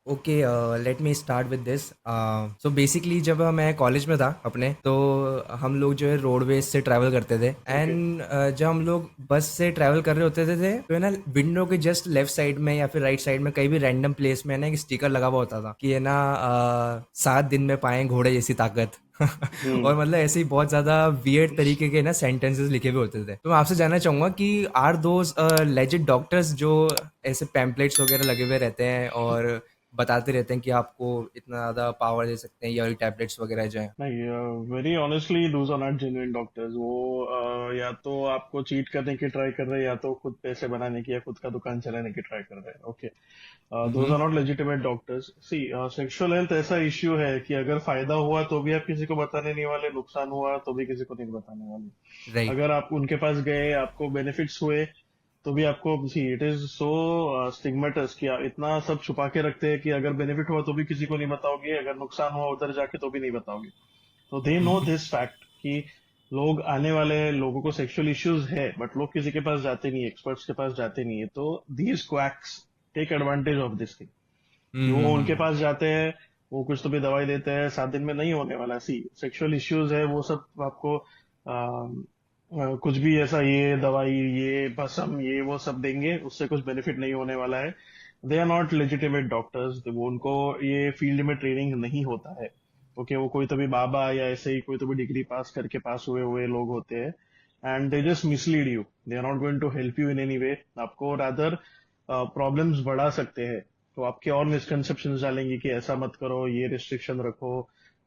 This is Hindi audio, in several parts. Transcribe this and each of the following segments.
Okay, let me start with this. So basically जब मैं कॉलेज में था अपने, तो हम लोग जो है रोडवेज से ट्रैवल करते थे। ओके। एंड जब हम लोग बस से ट्रैवल कर रहे होते थे तो है ना, विंडो के जस्ट लेफ्ट साइड में या फिर राइट साइड में कहीं भी रैंडम प्लेस में ना एक स्टिकर लगा हुआ होता था कि है ना, 7 दिन में पाए घोड़े जैसी ताकत। हम्म। और मतलब ऐसे ही बहुत ज्यादा वियर्ड तरीके के ना सेंटेंसेस लिखे हुए होते थे। तो मैं आपसे जानना चाहूंगा कि आर दोज लेजिट डॉक्टर्स जो ऐसे पैम्पलेट्स वगैरह लगे हुए रहते हैं और बताते रहते हैं कि आपको इतना ज़्यादा पावर दे सकते हैं, ये वाली टैबलेट्स वगैरह जो हैं। नहीं, very honestly those are not genuine doctors. वो या तो आपको चीट करने की ट्राई कर रहे हैं, या तो खुद पैसे बनाने की या खुद का दुकान चलाने की ट्राई कर रहे हैं। Okay. Those hmm. Are not legitimate doctors. See, sexual health ऐसा इश्यू है कि अगर फायदा हुआ तो भी आप किसी को बताने नहीं वाले, नुकसान हुआ तो भी किसी को नहीं बताने वाले। राइट। अगर आप उनके पास गए, आपको बेनिफिट्स हुए, तो भी आपको, सी इट इज सो स्टिग्मेटस कि आप इतना सब छुपा के रखते हैं कि अगर बेनिफिट हुआ तो भी किसी को नहीं बताओगे, अगर नुकसान हुआ उधर जाके तो भी नहीं बताओगे। तो they know hmm. This fact कि लोग आने वाले लोगों को सेक्सुअल इश्यूज है, बट लोग किसी के पास जाते नहीं, एक्सपर्ट्स के पास जाते नहीं है। तो these quacks take advantage of this thing कि वो उनके हम्म। पास जाते हैं, वो कुछ तो भी दवाई देते हैं, 7 दिन में नहीं होने वाला। सी, सेक्सुअल इश्यूज है वो सब आपको कुछ भी ऐसा, ये दवाई, ये भसम, ये वो सब देंगे, उससे कुछ बेनिफिट नहीं होने वाला है। They are not legitimate doctors. वो उनको ये फील्ड में ट्रेनिंग नहीं होता है। ओके, वो कोई तो भी बाबा या ऐसे ही कोई तो भी डिग्री पास करके पास हुए हुए लोग होते हैं। And they just mislead you. They are not going to help you in any way. आपको रादर प्रॉब्लम्स बढ़ा सकते हैं। तो आपके और मिसकंसेप्शन डालेंगे कि ऐसा मत करो, ये रिस्ट्रिक्शन रखो,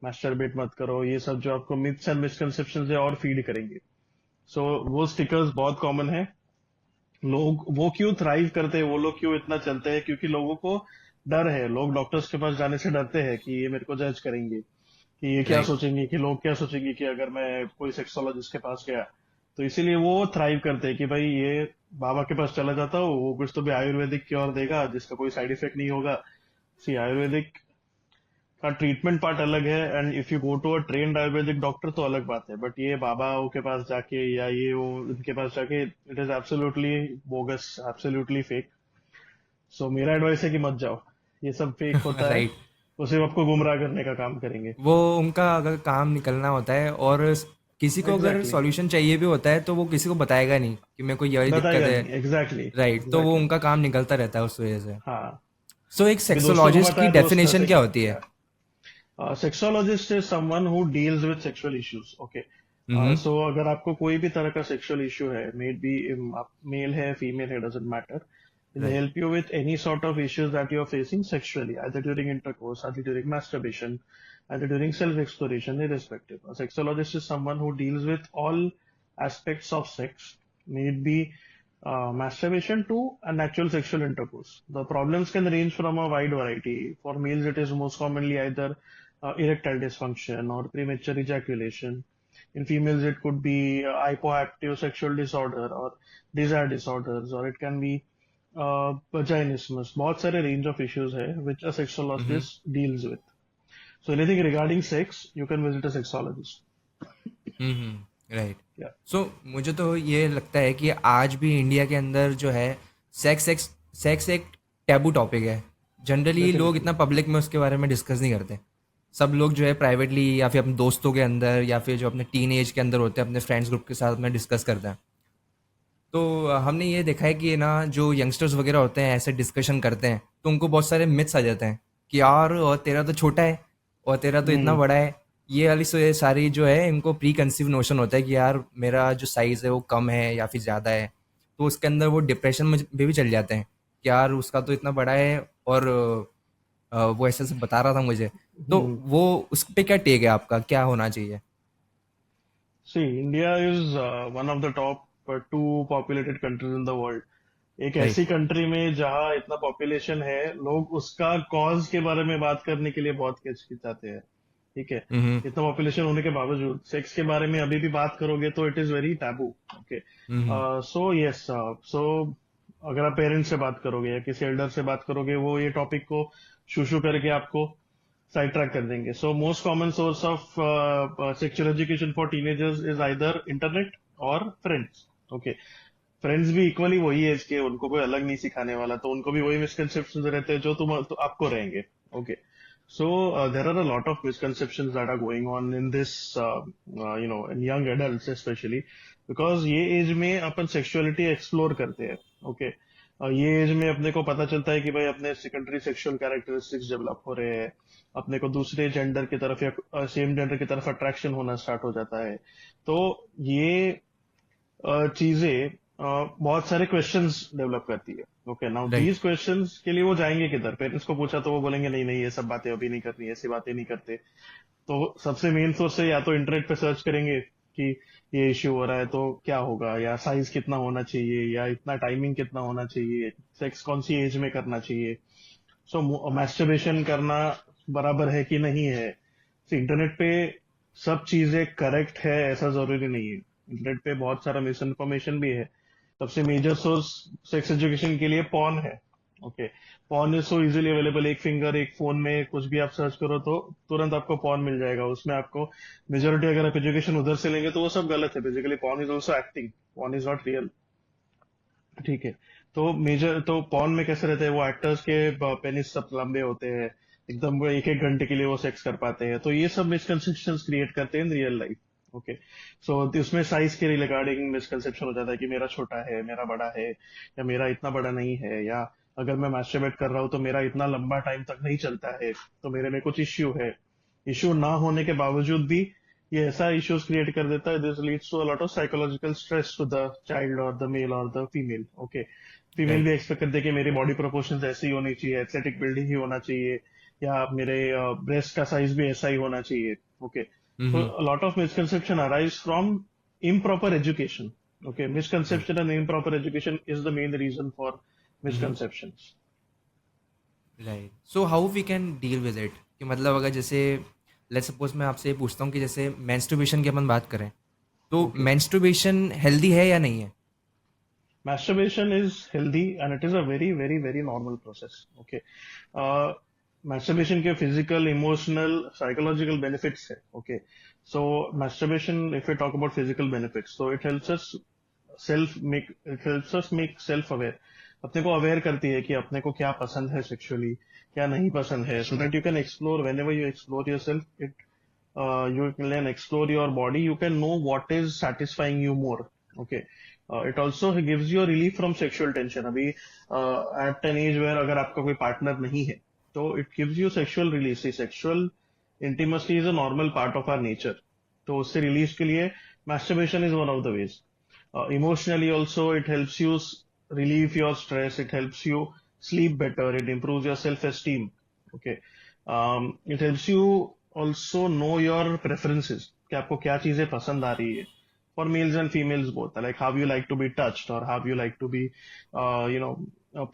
मास्टरबेट मत करो, ये सब जो आपको मिथ्स एंड मिसकंसेप्शन है और फीड करेंगे। सो वो स्टिकर्स बहुत कॉमन है। लोग वो क्यों थ्राइव करते हैं, वो लोग क्यों इतना चलते हैं, क्योंकि लोगों को डर है। लोग डॉक्टर्स के पास जाने से डरते हैं कि ये मेरे को जज करेंगे, कि ये क्या राइट। सोचेंगे, कि लोग क्या सोचेंगे कि अगर मैं कोई सेक्सोलॉजिस्ट के पास गया। तो इसीलिए वो थ्राइव करते हैं कि भाई ये बाबा के पास चला जाता हूँ, वो कुछ तो भी आयुर्वेदिक क्योर देगा जिसका कोई साइड इफेक्ट नहीं होगा। सी, आयुर्वेदिक का ट्रीटमेंट पार्ट अलग है, and if you go to a trained Ayurvedic doctor तो अलग बात है। बट ये बाबाओं के पास जाके या ये वो इनके पास जाके, it is absolutely bogus, absolutely fake. So मेरा एडवाइस है कि मत जाओ। ये सब फेक होता है। राइट। वो सिर्फ आपको गुमराह करने का काम करेंगे। वो उनका अगर काम निकलना होता है और किसी को अगर एग्जैक्टली, सॉल्यूशन चाहिए भी होता है तो वो किसी को बताएगा नहीं कि मेरे को ये वाली दिक्कत बताएगा है। नहीं। एग्जैक्टली, राइट, तो वो एग्जैक्टली। उनका काम निकलता रहता है उस वजह से। हाँ। सो एक अभी दोस्तों को सेक्सोलॉजिस्ट पता की है, दोस्त डेफिनेशन ऐसे क्या होती है? Sexologist is someone who deals with sexual issues. Okay. Hmm. So अगर आपको कोई भी तरह का सेक्सुअल इश्यू है, मे बी आप मेल है फीमेल है, doesn't matter, they right. help you with any sort of issues that you're facing sexually, either during intercourse, either during masturbation, either during self-exploration, irrespective. A sexologist is someone who deals with all aspects of sex, may it be masturbation to a natural sexual intercourse. The problems can range from a wide variety. For males, it is most commonly either erectile dysfunction or premature ejaculation. In females, it could be hypoactive sexual disorder or desire disorders, or it can be vaginismus. बहुत सारे range of issues है which a hmm. sexologist deals with. So anything regarding sex, you can visit a sexologist. Right. Yeah. सो मुझे तो ये लगता है कि आज भी इंडिया के अंदर जो है सेक्स सेक्स सेक्स एक टैबू टॉपिक है। जनरली लोग Definitely. इतना पब्लिक में उसके बारे में डिस्कस नहीं करते। सब लोग जो है प्राइवेटली या फिर अपने दोस्तों के अंदर या फिर जो अपने टीन एज के अंदर होते हैं अपने फ्रेंड्स ग्रुप के साथ में डिस्कस करते हैं। तो हमने ये देखा है कि ना जो यंगस्टर्स वगैरह होते हैं ऐसे डिस्कशन करते हैं तो उनको बहुत सारे मिथ्स आ जाते हैं कि यार और तेरा तो छोटा है और तेरा तो इतना हम्म। बड़ा है। ये वाली सारी जो है इनको प्री कंसीव नोशन होता है कि यार मेरा जो साइज़ है वो कम है या फिर ज़्यादा है। तो उसके अंदर वो डिप्रेशन में भी चल जाते हैं कि यार उसका तो इतना बड़ा है और वो ऐसे से बता रहा था मुझे। तो हम्म। वो उस पे क्या टेक है आपका, क्या होना चाहिए? See, India is one of the top two populated countries in the world. एक राइट। ऐसी कंट्री में जहाँ इतना पॉपुलेशन है, लोग उसका कॉज के बारे में बात करने के लिए बहुत हिचकिचाते हैं। ठीक है। हम्म। इतना पॉपुलेशन होने के बावजूद सेक्स के बारे में अभी भी बात करोगे तो it is very taboo. Okay. Hmm. So yes. So अगर आप पेरेंट्स से बात करोगे या किसी एल्डर से बात करोगे, वो ये टॉपिक को शू शू करके आपको साइड ट्रैक कर देंगे। So most common source of sexual education for teenagers is either internet और फ्रेंड्स। ओके। फ्रेंड्स भी इक्वली वही एज के, उनको कोई अलग नहीं सिखाने वाला, तो उनको भी वही मिसकंसेप्शन रहते हैं जो तो आपको रहेंगे. Okay. So there are a lot of misconceptions that are going on in this, in young adults especially, because ये एज में अपन सेक्सुअलिटी एक्सप्लोर करते हैं. ओके. ये एज में अपने को पता चलता है कि भाई अपने सेकेंडरी सेक्सुअल कैरेक्टरिस्टिक्स डेवलप हो रहे हैं, अपने को दूसरे जेंडर की तरफ या सेम जेंडर की तरफ अट्रैक्शन होना स्टार्ट हो जाता है. तो ये चीजें बहुत सारे क्वेश्चंस डेवलप करती है. Okay. Now right. These questions के लिए वो जाएंगे किधर? पेरेंट्स को पूछा तो वो बोलेंगे नहीं नहीं, ये सब बातें अभी नहीं करनी, ऐसी बातें नहीं करते. तो सबसे मेन सोर्स है, या तो इंटरनेट पे सर्च करेंगे कि ये इश्यू हो रहा है तो क्या होगा, या साइज कितना होना चाहिए, या इतना टाइमिंग कितना होना चाहिए, सेक्स कौन सी एज में करना चाहिए. सो मैस्टरबेशन करना बराबर है कि नहीं है. इंटरनेट पे सब चीजें करेक्ट है ऐसा जरूरी नहीं है. इंटरनेट पे बहुत सारा मिस इन्फॉर्मेशन भी है. सबसे मेजर सोर्स सेक्स एजुकेशन के लिए पॉर्न है. Okay. Porn is so easily available. एक फिंगर, एक फोन में कुछ भी आप सर्च करो तो तुरंत आपको पॉर्न मिल जाएगा. उसमें आपको मेजोरिटी, अगर आप एजुकेशन उधर से लेंगे तो वो सब गलत है. Basically porn is also acting. Porn is not real. ठीक है. तो मेजर तो पॉर्न में कैसे रहते हैं, वो एक्टर्स के पेनिस सब लंबे होते हैं, एकदम वो एक एक घंटे के लिए वो सेक्स कर पाते हैं. तो ये सब मिसकंसेप्शन क्रिएट करते हैं इन रियल लाइफ. ओके. सो उसमें साइज के रिगार्डिंग मिसकंसेप्शन हो जाता है कि मेरा छोटा है, मेरा बड़ा है, या मेरा इतना बड़ा नहीं है, या अगर मैं मास्टरबेट कर रहा हूँ तो मेरा इतना लंबा टाइम तक नहीं चलता है, तो मेरे में कुछ इश्यू है. इश्यू ना होने के बावजूद भी ये ऐसा इश्यूज क्रिएट कर देता है. This leads to a lot of psychological stress to the child और द मेल और द फीमेल. ओके. फीमेल भी राइट। एक्सपेक्ट करते हैं कि मेरी बॉडी प्रोपोर्शंस ऐसी ही होनी चाहिए, एथलेटिक बिल्डिंग ही होना चाहिए, या मेरे ब्रेस्ट का साइज भी ऐसा ही होना चाहिए. ओके. तो hmm. Lot of misconception arise from improper education. Okay. Right. Misconception and improper education is the main reason for hmm. Misconceptions. Right. So how we can deal with it, कि मतलब अगर जैसे लेट्स सपोज मैं आपसे ये पूछता हूँ कि जैसे मेंस्ट्रुएशन की अपन बात करें, तो ओके. मेंस्ट्रुएशन हेल्दी है या नहीं है? Masturbation is healthy and it is a very, very, very normal process. Okay. Uh, Masturbation के physical, emotional, psychological benefits है. Okay. So masturbation, if we talk about physical benefits, so it helps us make self aware. अपने को अवेयर करती है कि अपने को क्या पसंद है सेक्सुअली, क्या नहीं पसंद है, so that you can explore. Whenever you explore yourself, you can explore your body, you can know what is satisfying you more. Okay. It also gives you a relief from sexual tension. अभी at an age where अगर आपका कोई पार्टनर नहीं है, तो it gives you sexual release. Sexual intimacy is a normal part of our nature. तो उससे रिलीज के लिए masturbation is one of the ways. Emotionally also it helps you relieve your stress. It helps you sleep better. It improves your self-esteem. Okay. It helps you also know your preferences, कि आपको क्या चीजें पसंद आ रही है. For males and females both, like how you like to be touched or how you like to be,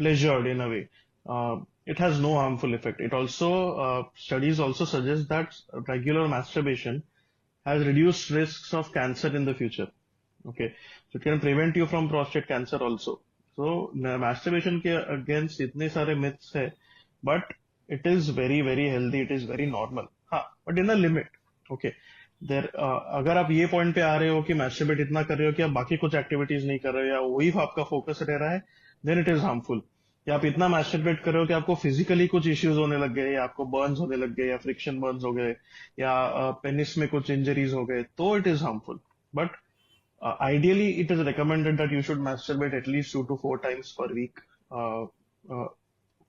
pleasured in a way. It has no harmful effect. It also, studies also suggest that regular masturbation has reduced risks of cancer in the future. Okay. So it can prevent you from prostate cancer also. So masturbation के against इतने सारे myths है, but it is very, very healthy. It is very normal. हाँ, but in a limit. Okay. अगर आप ये पॉइंट पे आ रहे हो कि मैस्टरबेट इतना कर रहे हो कि आप बाकी कुछ एक्टिविटीज नहीं कर रहे हो, या वही आपका फोकस रह रहा है, देन इट इज हार्मफुल. या आप इतना मैस्टरबेट कर रहे हो कि आपको फिजिकली कुछ इश्यूज होने लग गए, या आपको बर्न्स होने लग गए, या फ्रिक्शन बर्न्स हो गए, या पेनिस में कुछ इंजरीज हो गए, तो it is harmful. But ideally it is recommended that you should masturbate at least 2 to 4 times per week,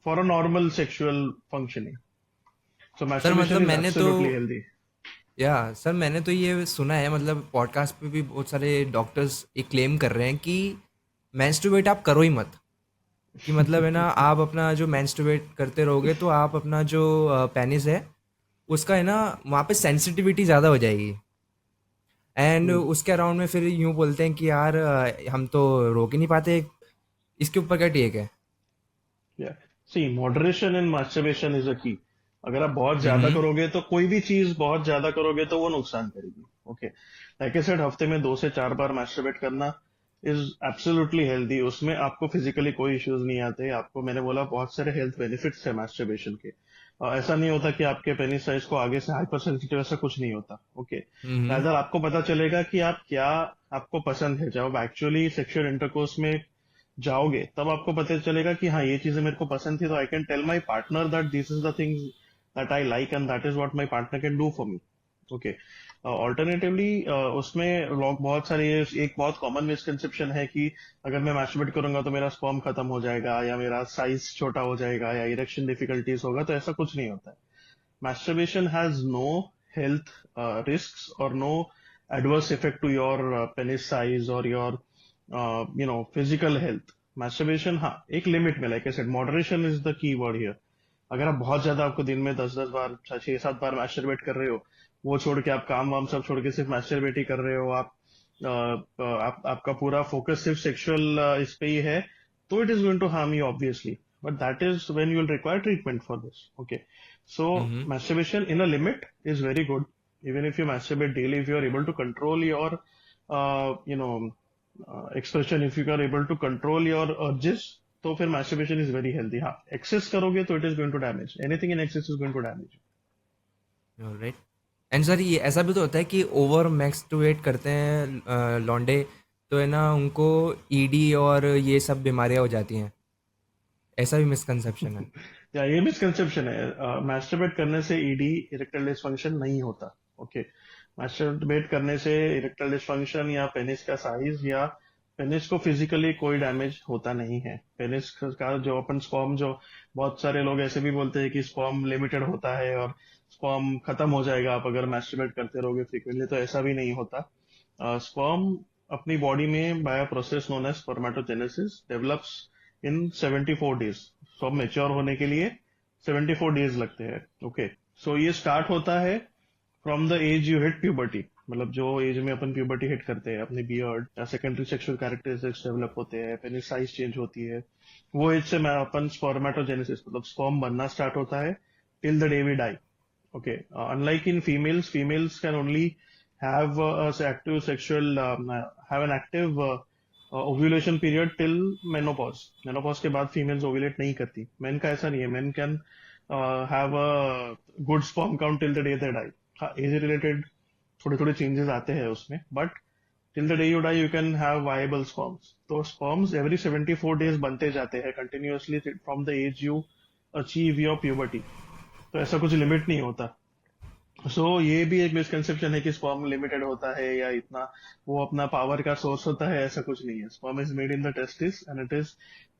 for a normal sexual functioning. So sir मतलब masturbation is मैंने तो absolutely healthy. या सर मैंने तो ये सुना है, मतलब पॉडकास्ट पे भी बहुत सारे डॉक्टर्स ये क्लेम कर रहे हैं कि मेंस्ट्रुएट आप करो ही मत, कि मतलब है ना, आप अपना जो मेंस्ट्रुएट करते रहोगे तो आप अपना जो पेनिस है उसका है ना, वहाँ पे सेंसिटिविटी ज़्यादा हो जाएगी, एंड Hmm. उसके अराउंड में फिर यूँ बोलते हैं कि यार हम तो रोक ही नहीं पाते. इसके ऊपर क्या टेक है? Yeah. See, moderation in masturbation is a key. अगर आप बहुत ज्यादा हम्म। करोगे तो कोई भी चीज बहुत ज्यादा करोगे तो वो नुकसान करेगी. ओके. लाइक आई सेड, हफ्ते में 2 से 4 बार masturbate करना इज एब्सोल्युटली हेल्दी। उसमें आपको फिजिकली कोई इश्यूज नहीं आते। आपको मैंने बोला बहुत सारे हेल्थ बेनिफिट्स है मास्टरबेशन के। ऐसा नहीं होता कि आपके पेनिस साइज को आगे से हाइपर सेंसिटिव, ऐसा कुछ नहीं होता। ओके, हम्म। रादर आपको पता चलेगा कि आप क्या आपको पसंद है। जब आप एक्चुअली सेक्सुअल इंटरकोर्स में जाओगे तब आपको पता चलेगा कि हाँ ये चीजें मेरे को पसंद थी, तो I can tell my partner that this is the things that I like and that is what my partner can do for me. Okay, alternatively उसमें लोग बहुत सारे, एक बहुत कॉमन मिसकंसेप्शन है कि अगर मैं मैस्टरबेट करूंगा तो मेरा स्पर्म खत्म हो जाएगा या मेरा साइज छोटा हो जाएगा या इरेक्शन डिफिकल्टीज होगा। तो ऐसा कुछ नहीं होता है। masturbation has no health risks or no adverse effect to your penis size or your physical health. Masturbation, हाँ, एक लिमिट में, like I said, moderation is the key word here. अगर आप बहुत ज्यादा, आपको दिन में 10-10 बार, 6-7 बार मैस्टरबेट कर रहे हो, वो छोड़ के आप काम वाम सब छोड़ के सिर्फ मैस्टरबेट ही कर रहे हो, आपका पूरा फोकस सिर्फ सेक्सुअल इस पे ही है, तो it is going to harm you obviously. But that is when you will require treatment for this. Okay, so hmm. masturbation in a limit is very good. Even if you masturbate daily, if you are able to control your, expression, if you are able to control your urges, तो फिर masturbation is very healthy. हाँ, excess करोगे तो it is going to damage. Anything in excess is going to damage. Right. And sir ये ऐसा भी तो होता है कि ओवर मैक्सटुएट करते हैं लौंडे, तो है ना उनको ईडी और ये सब बीमारियां हो जाती हैं। ऐसा भी मिसकंसेप्शन है। या ये मिसकंसेप्शन है, मैस्टरबेट करने से ईडी, इरेक्टाइल डिसफंक्शन नहीं होता। ओके, मैस्टरबेट करने से इरेक्टाइल डिसफंक्शन या पेनिस का साइज या पेनिस को फिजिकली कोई डैमेज होता नहीं है। पेनिस का जो अपन स्पर्म, जो बहुत सारे लोग ऐसे भी बोलते हैं कि स्पर्म लिमिटेड होता है और स्पर्म खत्म हो जाएगा आप अगर मैस्टरबेट करते रहोगे फ्रीक्वेंटली, तो ऐसा भी नहीं होता। स्पर्म अपनी बॉडी में by process known as spermatogenesis develops in 74 days. सब मेच्योर होने के लिए 74 डेज लगते हैं। ओके, सो ये स्टार्ट होता है from the age you hit puberty. मतलब जो एज में अपन प्यूबर्टी हिट करते हैं, अपने बियर्ड या सेकेंडरी सेक्सुअल कैरेक्टरिस्टिक्स डेवलप होते हैं, पेनिस साइज चेंज होती है, वो एज से मैं अपन स्पर्मेटोजेनेसिस मतलब स्पर्म बनना स्टार्ट होता है till the day we die. Okay, unlike in females, females can only have active sexual, have an active ovulation period till menopause. Menopause के बाद females ovulate नहीं करती। Men का ऐसा नहीं है। Men can have a good sperm count till the day they die. हाँ, age related थोड़े थोड़े changes आते हैं उसमें, but till the day you die you can have viable sperms. तो sperms every 74 days बनते जाते हैं continuously from the age you achieve your puberty. तो ऐसा कुछ लिमिट नहीं होता। ये भी एक मिसकंसेप्शन है कि स्पर्म लिमिटेड होता है या इतना वो अपना पावर का सोर्स होता है। ऐसा कुछ नहीं है। Sperm is made in the testis and it is,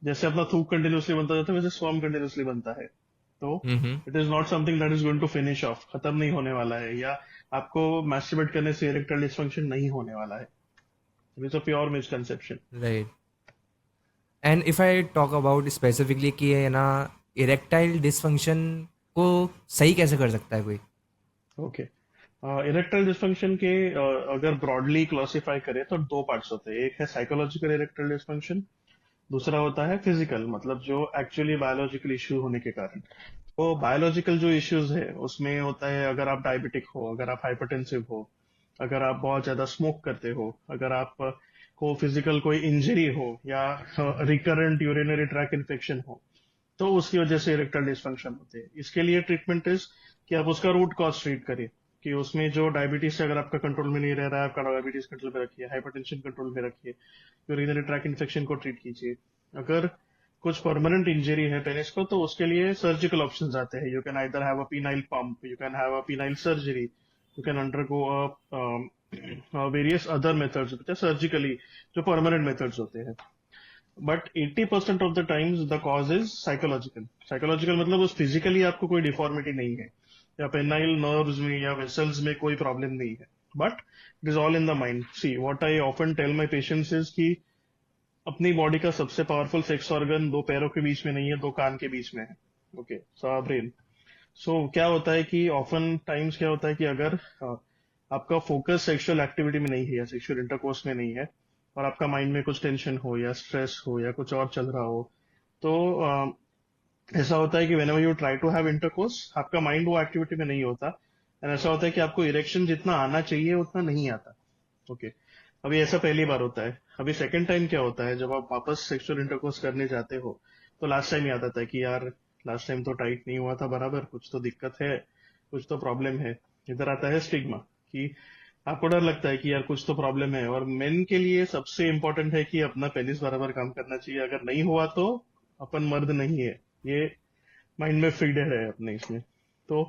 जैसे अपना थूक कंटिन्यूसली बनता जाता है वैसे स्पर्म कंटिन्यूसली बनता है। तो hmm. It is not something that is going to finish off, खत्म नहीं होने वाला है, या आपको मैस्टरबेट करने से इरेक्टाइल डिसफंक्शन नहीं होने वाला है। It is a pure misconception. Right. And if I talk about specifically कि है ना इरेक्टाइल डिसफंक्शन को सही कैसे कर सकता है कोई। ओके, इरेक्टाइल डिसफंक्शन के अगर ब्रॉडली क्लासिफाई करें तो दो पार्ट्स होते हैं। एक है साइकोलॉजिकल इरेक्टाइल डिसफंक्शन, दूसरा होता है फिजिकल, मतलब जो एक्चुअली बायोलॉजिकल इश्यू होने के कारण। तो बायोलॉजिकल जो इश्यूज है उसमें होता है, अगर आप डायबिटिक हो, अगर आप हाइपरटेंसिव हो, अगर आप बहुत ज्यादा स्मोक करते हो, अगर आप को फिजिकल कोई इंजरी हो या रिकरेंट यूरिनरी ट्रैक इन्फेक्शन हो, तो उसकी वजह से इरेक्टाइल डिसफंक्शन होते हैं। इसके लिए ट्रीटमेंट इज कि आप उसका रूट कॉज ट्रीट करिए। कि उसमें जो डायबिटीज से अगर आपका कंट्रोल में नहीं रह रहा है, आपका डायबिटीज कंट्रोल में रखिए, हाइपरटेंशन कंट्रोल में रखिए, यूरिनरी ट्रैक इन्फेक्शन को ट्रीट कीजिए। अगर कुछ परमानेंट इंजरी है पेनिस को, तो उसके लिए सर्जिकल ऑप्शंस आते हैं। You can either have a penile pump, you can have a penile surgery, you can undergo various other methods surgically, जो परमानेंट मेथड्स होते हैं। But 80% of the times the cause is psychological. Psychological मतलब उस फिजिकली आपको कोई डिफॉर्मिटी नहीं है या पेनाइल नर्व्स में या वेसल्स में कोई प्रॉब्लम नहीं है, but it is all in the mind. See what I often tell my patients is कि अपनी बॉडी का सबसे पावरफुल सेक्स ऑर्गन दो पैरों के बीच में नहीं है, दो कान के बीच में है। Okay, so brain. क्या होता है कि ऑफन टाइम्स क्या होता है कि अगर आपका फोकस सेक्सुअल एक्टिविटी में नहीं है या सेक्सुअल इंटरकोर्स में नहीं है, और आपका माइंड में कुछ टेंशन हो या स्ट्रेस हो या कुछ और चल रहा हो, तो ऐसा होता है कि whenever you try to have intercourse, आपका माइंड वो एक्टिविटी में नहीं होता। एंड ऐसा होता है कि आपको इरेक्शन जितना आना चाहिए उतना नहीं आता। ओके, अभी ऐसा पहली बार होता है। अभी सेकंड टाइम क्या होता है, जब आप वापस सेक्सुअल इंटरकोर्स करने जाते हो तो लास्ट टाइम याद आता है कि यार लास्ट टाइम तो टाइट नहीं हुआ था बराबर, कुछ तो दिक्कत है, कुछ तो प्रॉब्लम है। इधर आता है स्टिग्मा कि आपको डर लगता है कि यार कुछ तो प्रॉब्लम है। और मेन के लिए सबसे इंपॉर्टेंट है कि अपना पेनिस बराबर काम करना चाहिए। अगर नहीं हुआ तो अपन मर्द नहीं है, ये माइंड में फीडेड है अपने इसमें। तो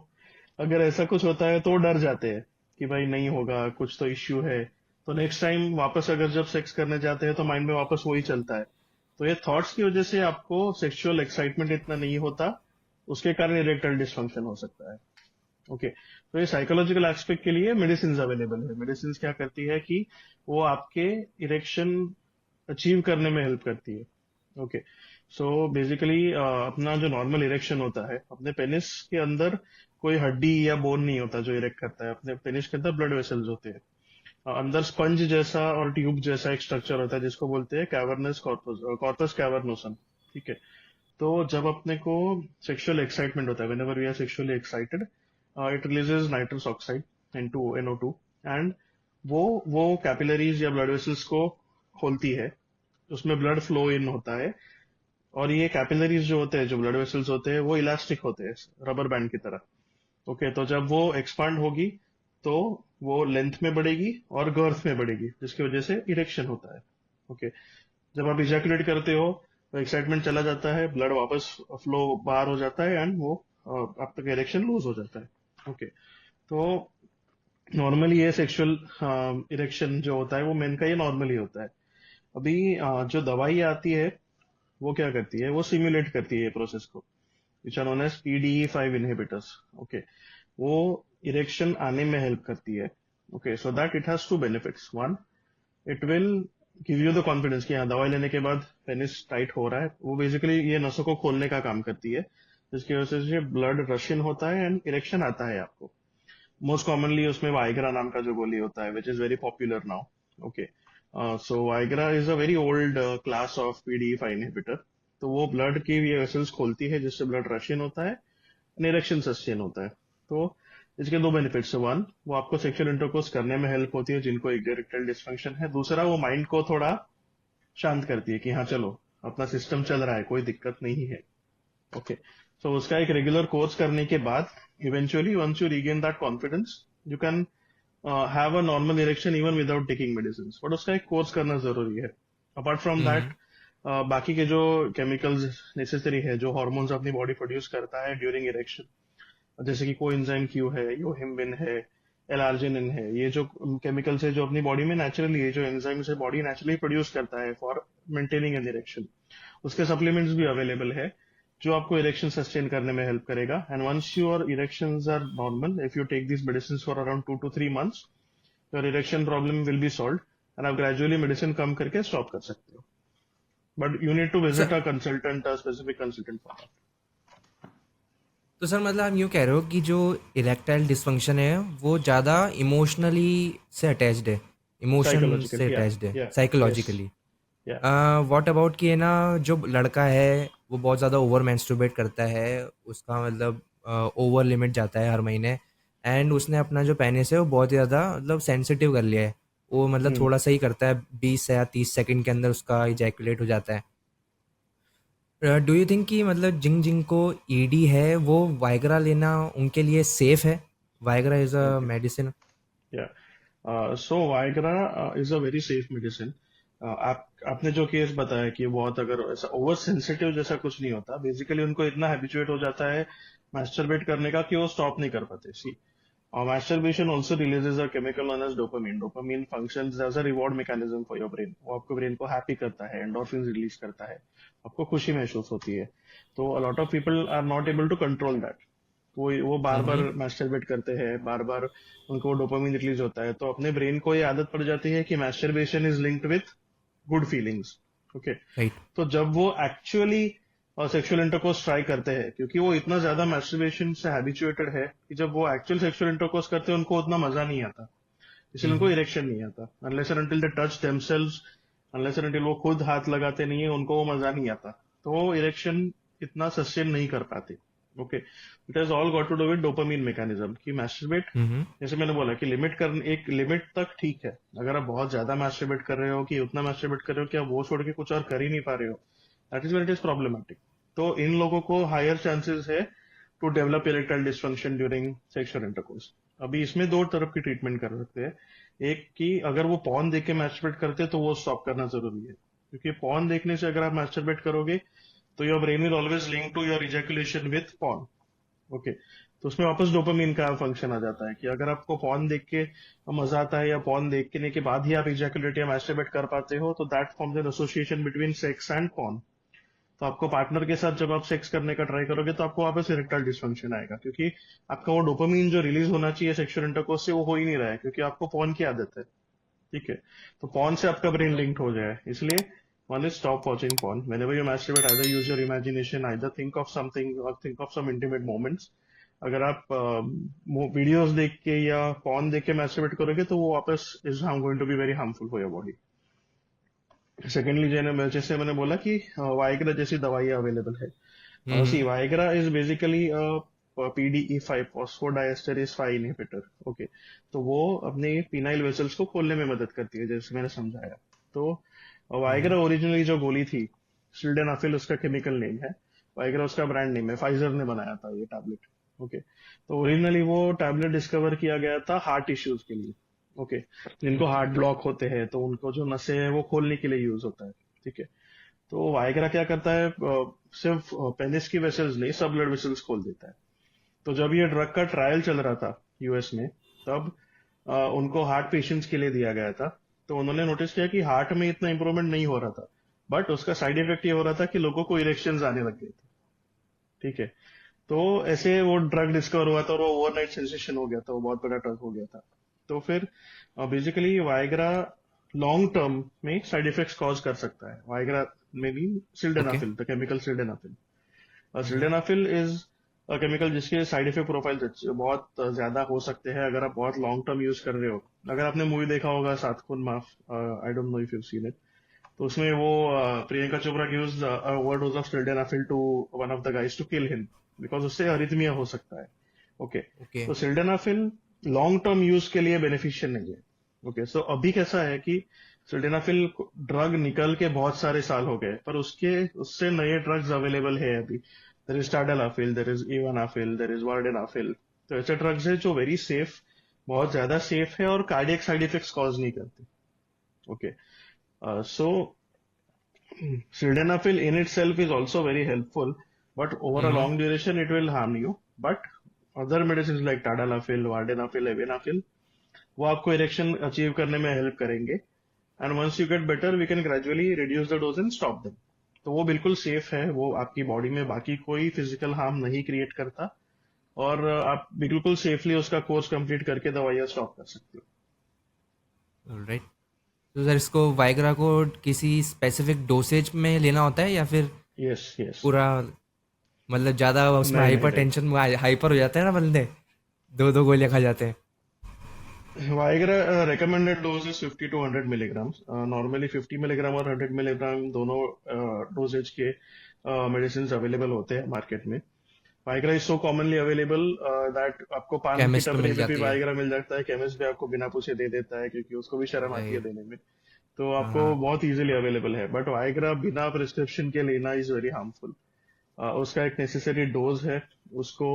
अगर ऐसा कुछ होता है तो वो डर जाते हैं कि भाई नहीं होगा, कुछ तो इश्यू है। तो नेक्स्ट टाइम वापस अगर जब सेक्स करने जाते हैं तो माइंड में वापस वही चलता है। तो ये थॉट्स की वजह से आपको सेक्सुअल एक्साइटमेंट इतना नहीं होता, उसके कारण इरेक्टाइल डिस्फंक्शन हो सकता है। ओके, तो ये साइकोलॉजिकल एस्पेक्ट के लिए मेडिसिन अवेलेबल है। मेडिसिन क्या करती है कि वो आपके इरेक्शन अचीव करने में हेल्प करती है। ओके, सो बेसिकली अपना जो नॉर्मल इरेक्शन होता है, अपने पेनिस के अंदर कोई हड्डी या बोन नहीं होता जो इरेक्ट करता है। अपने पेनिस के अंदर ब्लड वेसल्स होते हैं। अंदर स्पंज जैसा और ट्यूब जैसा एक स्ट्रक्चर होता है जिसको बोलते हैं कैवर्नस कॉर्पस, कॉर्पस कैवर्नोसम। ठीक है। तो जब अपने को सेक्सुअल एक्साइटमेंट होता है, whenever we are sexually excited, it releases nitrous oxide NO2 and वो कैपिलरीज या ब्लड वेसल्स को खोलती है, उसमें ब्लड फ्लो इन होता है। और ये कैपिलरीज जो होते हैं, जो ब्लड वेसल्स होते हैं, वो इलास्टिक होते हैं, रबर बैंड की तरह। ओके, तो जब वो एक्सपांड होगी तो वो लेंथ में बढ़ेगी और गर्थ में बढ़ेगी, जिसकी वजह से इरेक्शन होता है। ओके, जब आप इजैकुलेट करते हो तो एक्साइटमेंट चला जाता है, ब्लड वापस फ्लो बाहर हो जाता है एंड वो आपका इरेक्शन लूज हो जाता है। ओके, तो नॉर्मली ये सेक्सुअल इरेक्शन जो होता है वो मेन का ये नॉर्मली होता है। अभी जो दवाई आती है वो क्या करती है, वो सिमुलेट करती है ये प्रोसेस को, which are known as PDE5 inhibitors. Okay, वो इरेक्शन आने में हेल्प करती है। Okay, so that it has two benefits. One, it will give you the confidence कि हाँ दवाई लेने के बाद पेनिस टाइट हो रहा है। वो बेसिकली ये नसों को खोलने का काम करती है, जिसकी वजह से ब्लड रश इन होता है एंड इरेक्शन आता है आपको। मोस्ट कॉमनली उसमें वाइग्रा नाम का जो गोली होता है, which is very popular now. Okay, so Viagra is a very old class of PDE5 inhibitor. तो वो ब्लड की ये वेसल्स खोलती है जिससे ब्लड रश इन होता है, इरेक्शन सस्टेन होता है। तो इसके दो बेनिफिट्स है। वन, वो आपको सेक्सुअल इंटरकोर्स करने में हेल्प होती है जिनको इरेक्टाइल डिस्फंक्शन है। दूसरा, वो माइंड को थोड़ा शांत करती है कि हाँ चलो अपना सिस्टम चल रहा है, कोई दिक्कत नहीं है। ओके, सो उसका एक रेगुलर कोर्स करने के बाद eventually once you regain that confidence, you can have a normal erection even without taking medicine. But उसका एक कोर्स करना जरूरी है। Apart from that, hmm. बाकी के जो केमिकल्स नेसेसरी है, जो हार्मोन्स अपनी बॉडी प्रोड्यूस करता है ड्यूरिंग इरेक्शन, जैसे कि कोएंजाइम Q है, योहिम्बिन है, एलार्जिनिन है, ये जो केमिकल्स है जो अपनी बॉडी में नेचुरली, ये जो एंजाइम्स है बॉडी नेचुरली प्रोड्यूस करता है फॉर मेंटेनिंग एन इरेक्शन, उसके सप्लीमेंट्स भी अवेलेबल है जो आपको इरेक्शन सस्टेन करने में हेल्प करेगा। And once your erections are normal, if you take this medicine for around 2 to 3 months, your erection problem will be solve and आप ग्रेजुअली मेडिसिन कम करके स्टॉप कर सकते हो। But you need to sir, visit a consultant, a specific consultant for that. तो सर मतलब आप यूँ कह रहे हो कि जो इरेक्टाइल डिसफंक्शन है वो ज़्यादा इमोशनली से अटैच्ड है, इमोशन साइकोलॉजिकल, से या अटैच्ड है, या यस, साइकोलॉजिकली। या व्हाट अबाउट कि है ना, जो लड़का है वो बहुत ज़्यादा ओवर मेंस्ट्रुएट करता है, उसका मतलब ओवर लिमिट जाता है हर महीने, एंड उसने अपना जो पेनिस है वो बहुत ही ज़्यादा मतलब सेंसिटिव कर लिया है। वो मतलब हम्म। थोड़ा सा ही करता है, 20 या 30 सेकंड के अंदर उसका इजैकुलेट हो जाता है। डू यू थिंक कि मतलब जिन जिन को ईडी है वो वाइग्रा लेना उनके लिए सेफ है? Viagra is a okay, medicine. Yeah so Viagra is a very safe medicine. आपने जो केस बताया कि बहुत अगर ऐसा ओवर सेंसिटिव जैसा कुछ नहीं होता, बेसिकली उनको इतना हैबिचुएट हो जाता है मास्टरबेट करने का कि वो स्टॉप नहीं कर पाते। सी, masturbation also releases a chemical known as dopamine. Dopamine functions as a reward mechanism for your brain. वो आपके ब्रेन को हैप्पी करता है, एंडोर्फिन रिलीज करता है, आपको खुशी महसूस होती है। तो a lot of people are not able to control that. वो बार बार हम्म। मैस्टरबेट करते हैं, बार बार उनको डोपामिन रिलीज होता है, तो अपने ब्रेन को ये आदत पड़ जाती है कि masturbation is linked with good feelings. Okay, right. तो जब वो एक्चुअली सेक्सुअल इंटरकोर्स ट्राई करते हैं, क्योंकि वो इतना ज्यादा मैस्टरबेशन से हैबिचुएटेड है कि जब वो एक्चुअल सेक्सुअल इंटरकोर्स करते हैं उनको उतना मजा नहीं आता, इसलिए उनको हम्म। इरेक्शन नहीं आता। Unless and until they touch themselves, unless and until वो खुद हाथ लगाते नहीं है, उनको वो मजा नहीं आता। तो वो इरेक्शन इतना सस्टेन नहीं कर पाते। Okay, it has all got to do with dopamine mechanism कि मैस्टरबेट, हम्म। जैसे मैंने बोला कि लिमिट कर, एक लिमिट तक ठीक है। अगर आप बहुत ज्यादा मैस्टरबेट कर रहे हो कि उतना मैस्टरबेट कर रहे हो कि आप वो छोड़ के कुछ और कर ही नहीं पा रहे हो, that is where it is problematic. तो इन लोगों को हायर चांसेस है to develop erectile dysfunction during sexual intercourse. अभी इसमें दो तरफ की ट्रीटमेंट कर सकते हैं। एक कि अगर वो पॉर्न देख के मैस्टरबेट करते हैं तो वो स्टॉप करना जरूरी है, क्योंकि पॉर्न देखने से अगर आप मैस्टरबेट करोगे तो your brain will always link to your ejaculation with porn. Okay, तो उसमें वापस डोपामिन का फंक्शन आ जाता है कि अगर आपको पॉर्न देख के मजा आता है या पॉर्न देखने के बाद ही आप इजैकुलेट या मैस्टरबेट कर पाते हो, तो that forms an association between sex and porn. तो आपको पार्टनर के साथ जब आप सेक्स करने का ट्राई करोगे तो आपको वापस इरेक्टाइल डिस्फंक्शन आएगा, क्योंकि आपका वो डोपामिन जो रिलीज होना चाहिए सेक्सुअल इंटरकोर्स से वो हो ही नहीं रहा है, क्योंकि आपको पॉर्न की आदत है। ठीक है, तो पॉर्न से आपका ब्रेन लिंक्ड हो जाए, इसलिए one is stop watching porn whenever you masturbate, either use your imagination, either think of something or think of some intimate moments। अगर आप वीडियोस देख के या पॉर्न देख के मैस्टरबेट करोगे तो वो वापस is going to be very harmful for your body. Secondly जैसे मैंने बोला कि वाइग्रा जैसी दवाइयाँ अवेलेबल है। See hmm. Viagra is basically PDE5 phosphodiesterase 5 inhibitor. Okay, तो वो अपने पीनाइल वेसल्स को खोलने में मदद करती है, जैसे मैंने समझाया। तो हम्म। वाइग्रा ओरिजिनली जो गोली थी, सिल्डेनाफिल उसका केमिकल नेम है, वाइग्रा उसका ब्रांड नेम है, फाइजर ने बनाया था ये टैबलेट। ओके, तो ओरिजिनली वो टैबलेट डिस्कवर किया गया था हार्ट इश्यूज के लिए। ओके, जिनको हार्ट ब्लॉक होते हैं तो उनको जो नसें हैं वो खोलने के लिए यूज होता है। ठीक है, तो वाइग्रा क्या करता है, सिर्फ पेनिस की वेसल्स नहीं, सब ब्लड वेसल्स खोल देता है। तो जब ये ड्रग का ट्रायल चल रहा था यूएस में, तब उनको हार्ट पेशेंट्स के लिए दिया गया था। तो उन्होंने नोटिस किया कि हार्ट में इतना इंप्रूवमेंट नहीं हो रहा था, बट उसका साइड इफेक्ट ये हो रहा था कि लोगों को इरेक्शंस आने लग गए थे। ठीक है, तो ऐसे वो ड्रग डिस्कवर हुआ था और वो ओवरनाइट सेंसेशन हो गया था, वो बहुत बड़ा ड्रग हो गया था। तो फिर बेसिकली वाइग्रा लॉन्ग टर्म में साइड इफेक्ट्स कॉज कर सकता है। वाइग्रा में भी okay. Sildenafil, the chemical sildenafil. Hmm. Sildenafil is chemical जिसके साइड इफेक्ट प्रोफाइल बहुत ज्यादा हो सकते हैं अगर आप बहुत लॉन्ग टर्म यूज कर रहे हो। अगर आपने मूवी देखा होगा Saat Khoon Maaf, I don't know if you seen it, तो उसमें वो Priyanka Chopra gives overdose of sildenafil to one of the guys to kill him, because उससे अरिथमिया हो सकता है। Okay, okay. तो सिल्डेनाफिल लॉन्ग टर्म यूज के लिए बेनिफिशियल नहीं है। ओके, सो अभी कैसा है कि सिल्डेनाफिल ड्रग निकल के बहुत सारे साल हो गए, पर उसके उससे नए ड्रग्स अवेलेबल है अभी। There is tadalafil, there is avanafil, there is vardenafil. तो ऐसे ड्रग्स है जो वेरी सेफ, बहुत ज्यादा सेफ है और कार्डियक साइड इफेक्ट्स कॉज नहीं करते। Okay, so sildenafil in itself is also very helpful, but over a hmm. long duration it will harm you. But other medicines like tadalafil, vardenafil, evenafil, वो आपको इरेक्शन अचीव करने में हेल्प करेंगे। And once you get better we can gradually reduce the dose and stop them. तो वो बिल्कुल सेफ है, वो आपकी बॉडी में बाकी कोई फिजिकल हार्म नहीं क्रिएट करता, और आप बिल्कुल सेफली उसका कोर्स कंप्लीट करके दवाइयाँ स्टॉप कर सकते राइट। तो सर इसको वाइग्रा को किसी स्पेसिफिक डोसेज में लेना होता है या फिर हो। Yes yes. पूरा, मतलब ज़्यादा उसमें नहीं नहीं हाइपर नहीं, टेंशन हाइपर हो जाता है ना बंदे, दो दो गोलियां खा जाते हैं। Viagra recommended dose is 50 to 100 milligrams. Normally 50 milligram और 100 milligram दोनों डोजेज के मेडिसिन अवेलेबल होते हैं मार्केट में। Viagra is so commonly available that आपको पान की केमिस्ट में टपरी मिल में भी जाती है। Viagra मिल जाता है, केमिस्ट भी आपको बिना पूछे दे देता है, क्योंकि उसको भी शर्म आती है राइट। देने में। तो हाँ आपको हाँ। बहुत इजीली अवेलेबल है, बट Viagra बिना प्रिस्क्रिप्शन के लेना इज वेरी हार्मफुल। उसका एक नेसेसरी डोज है, उसको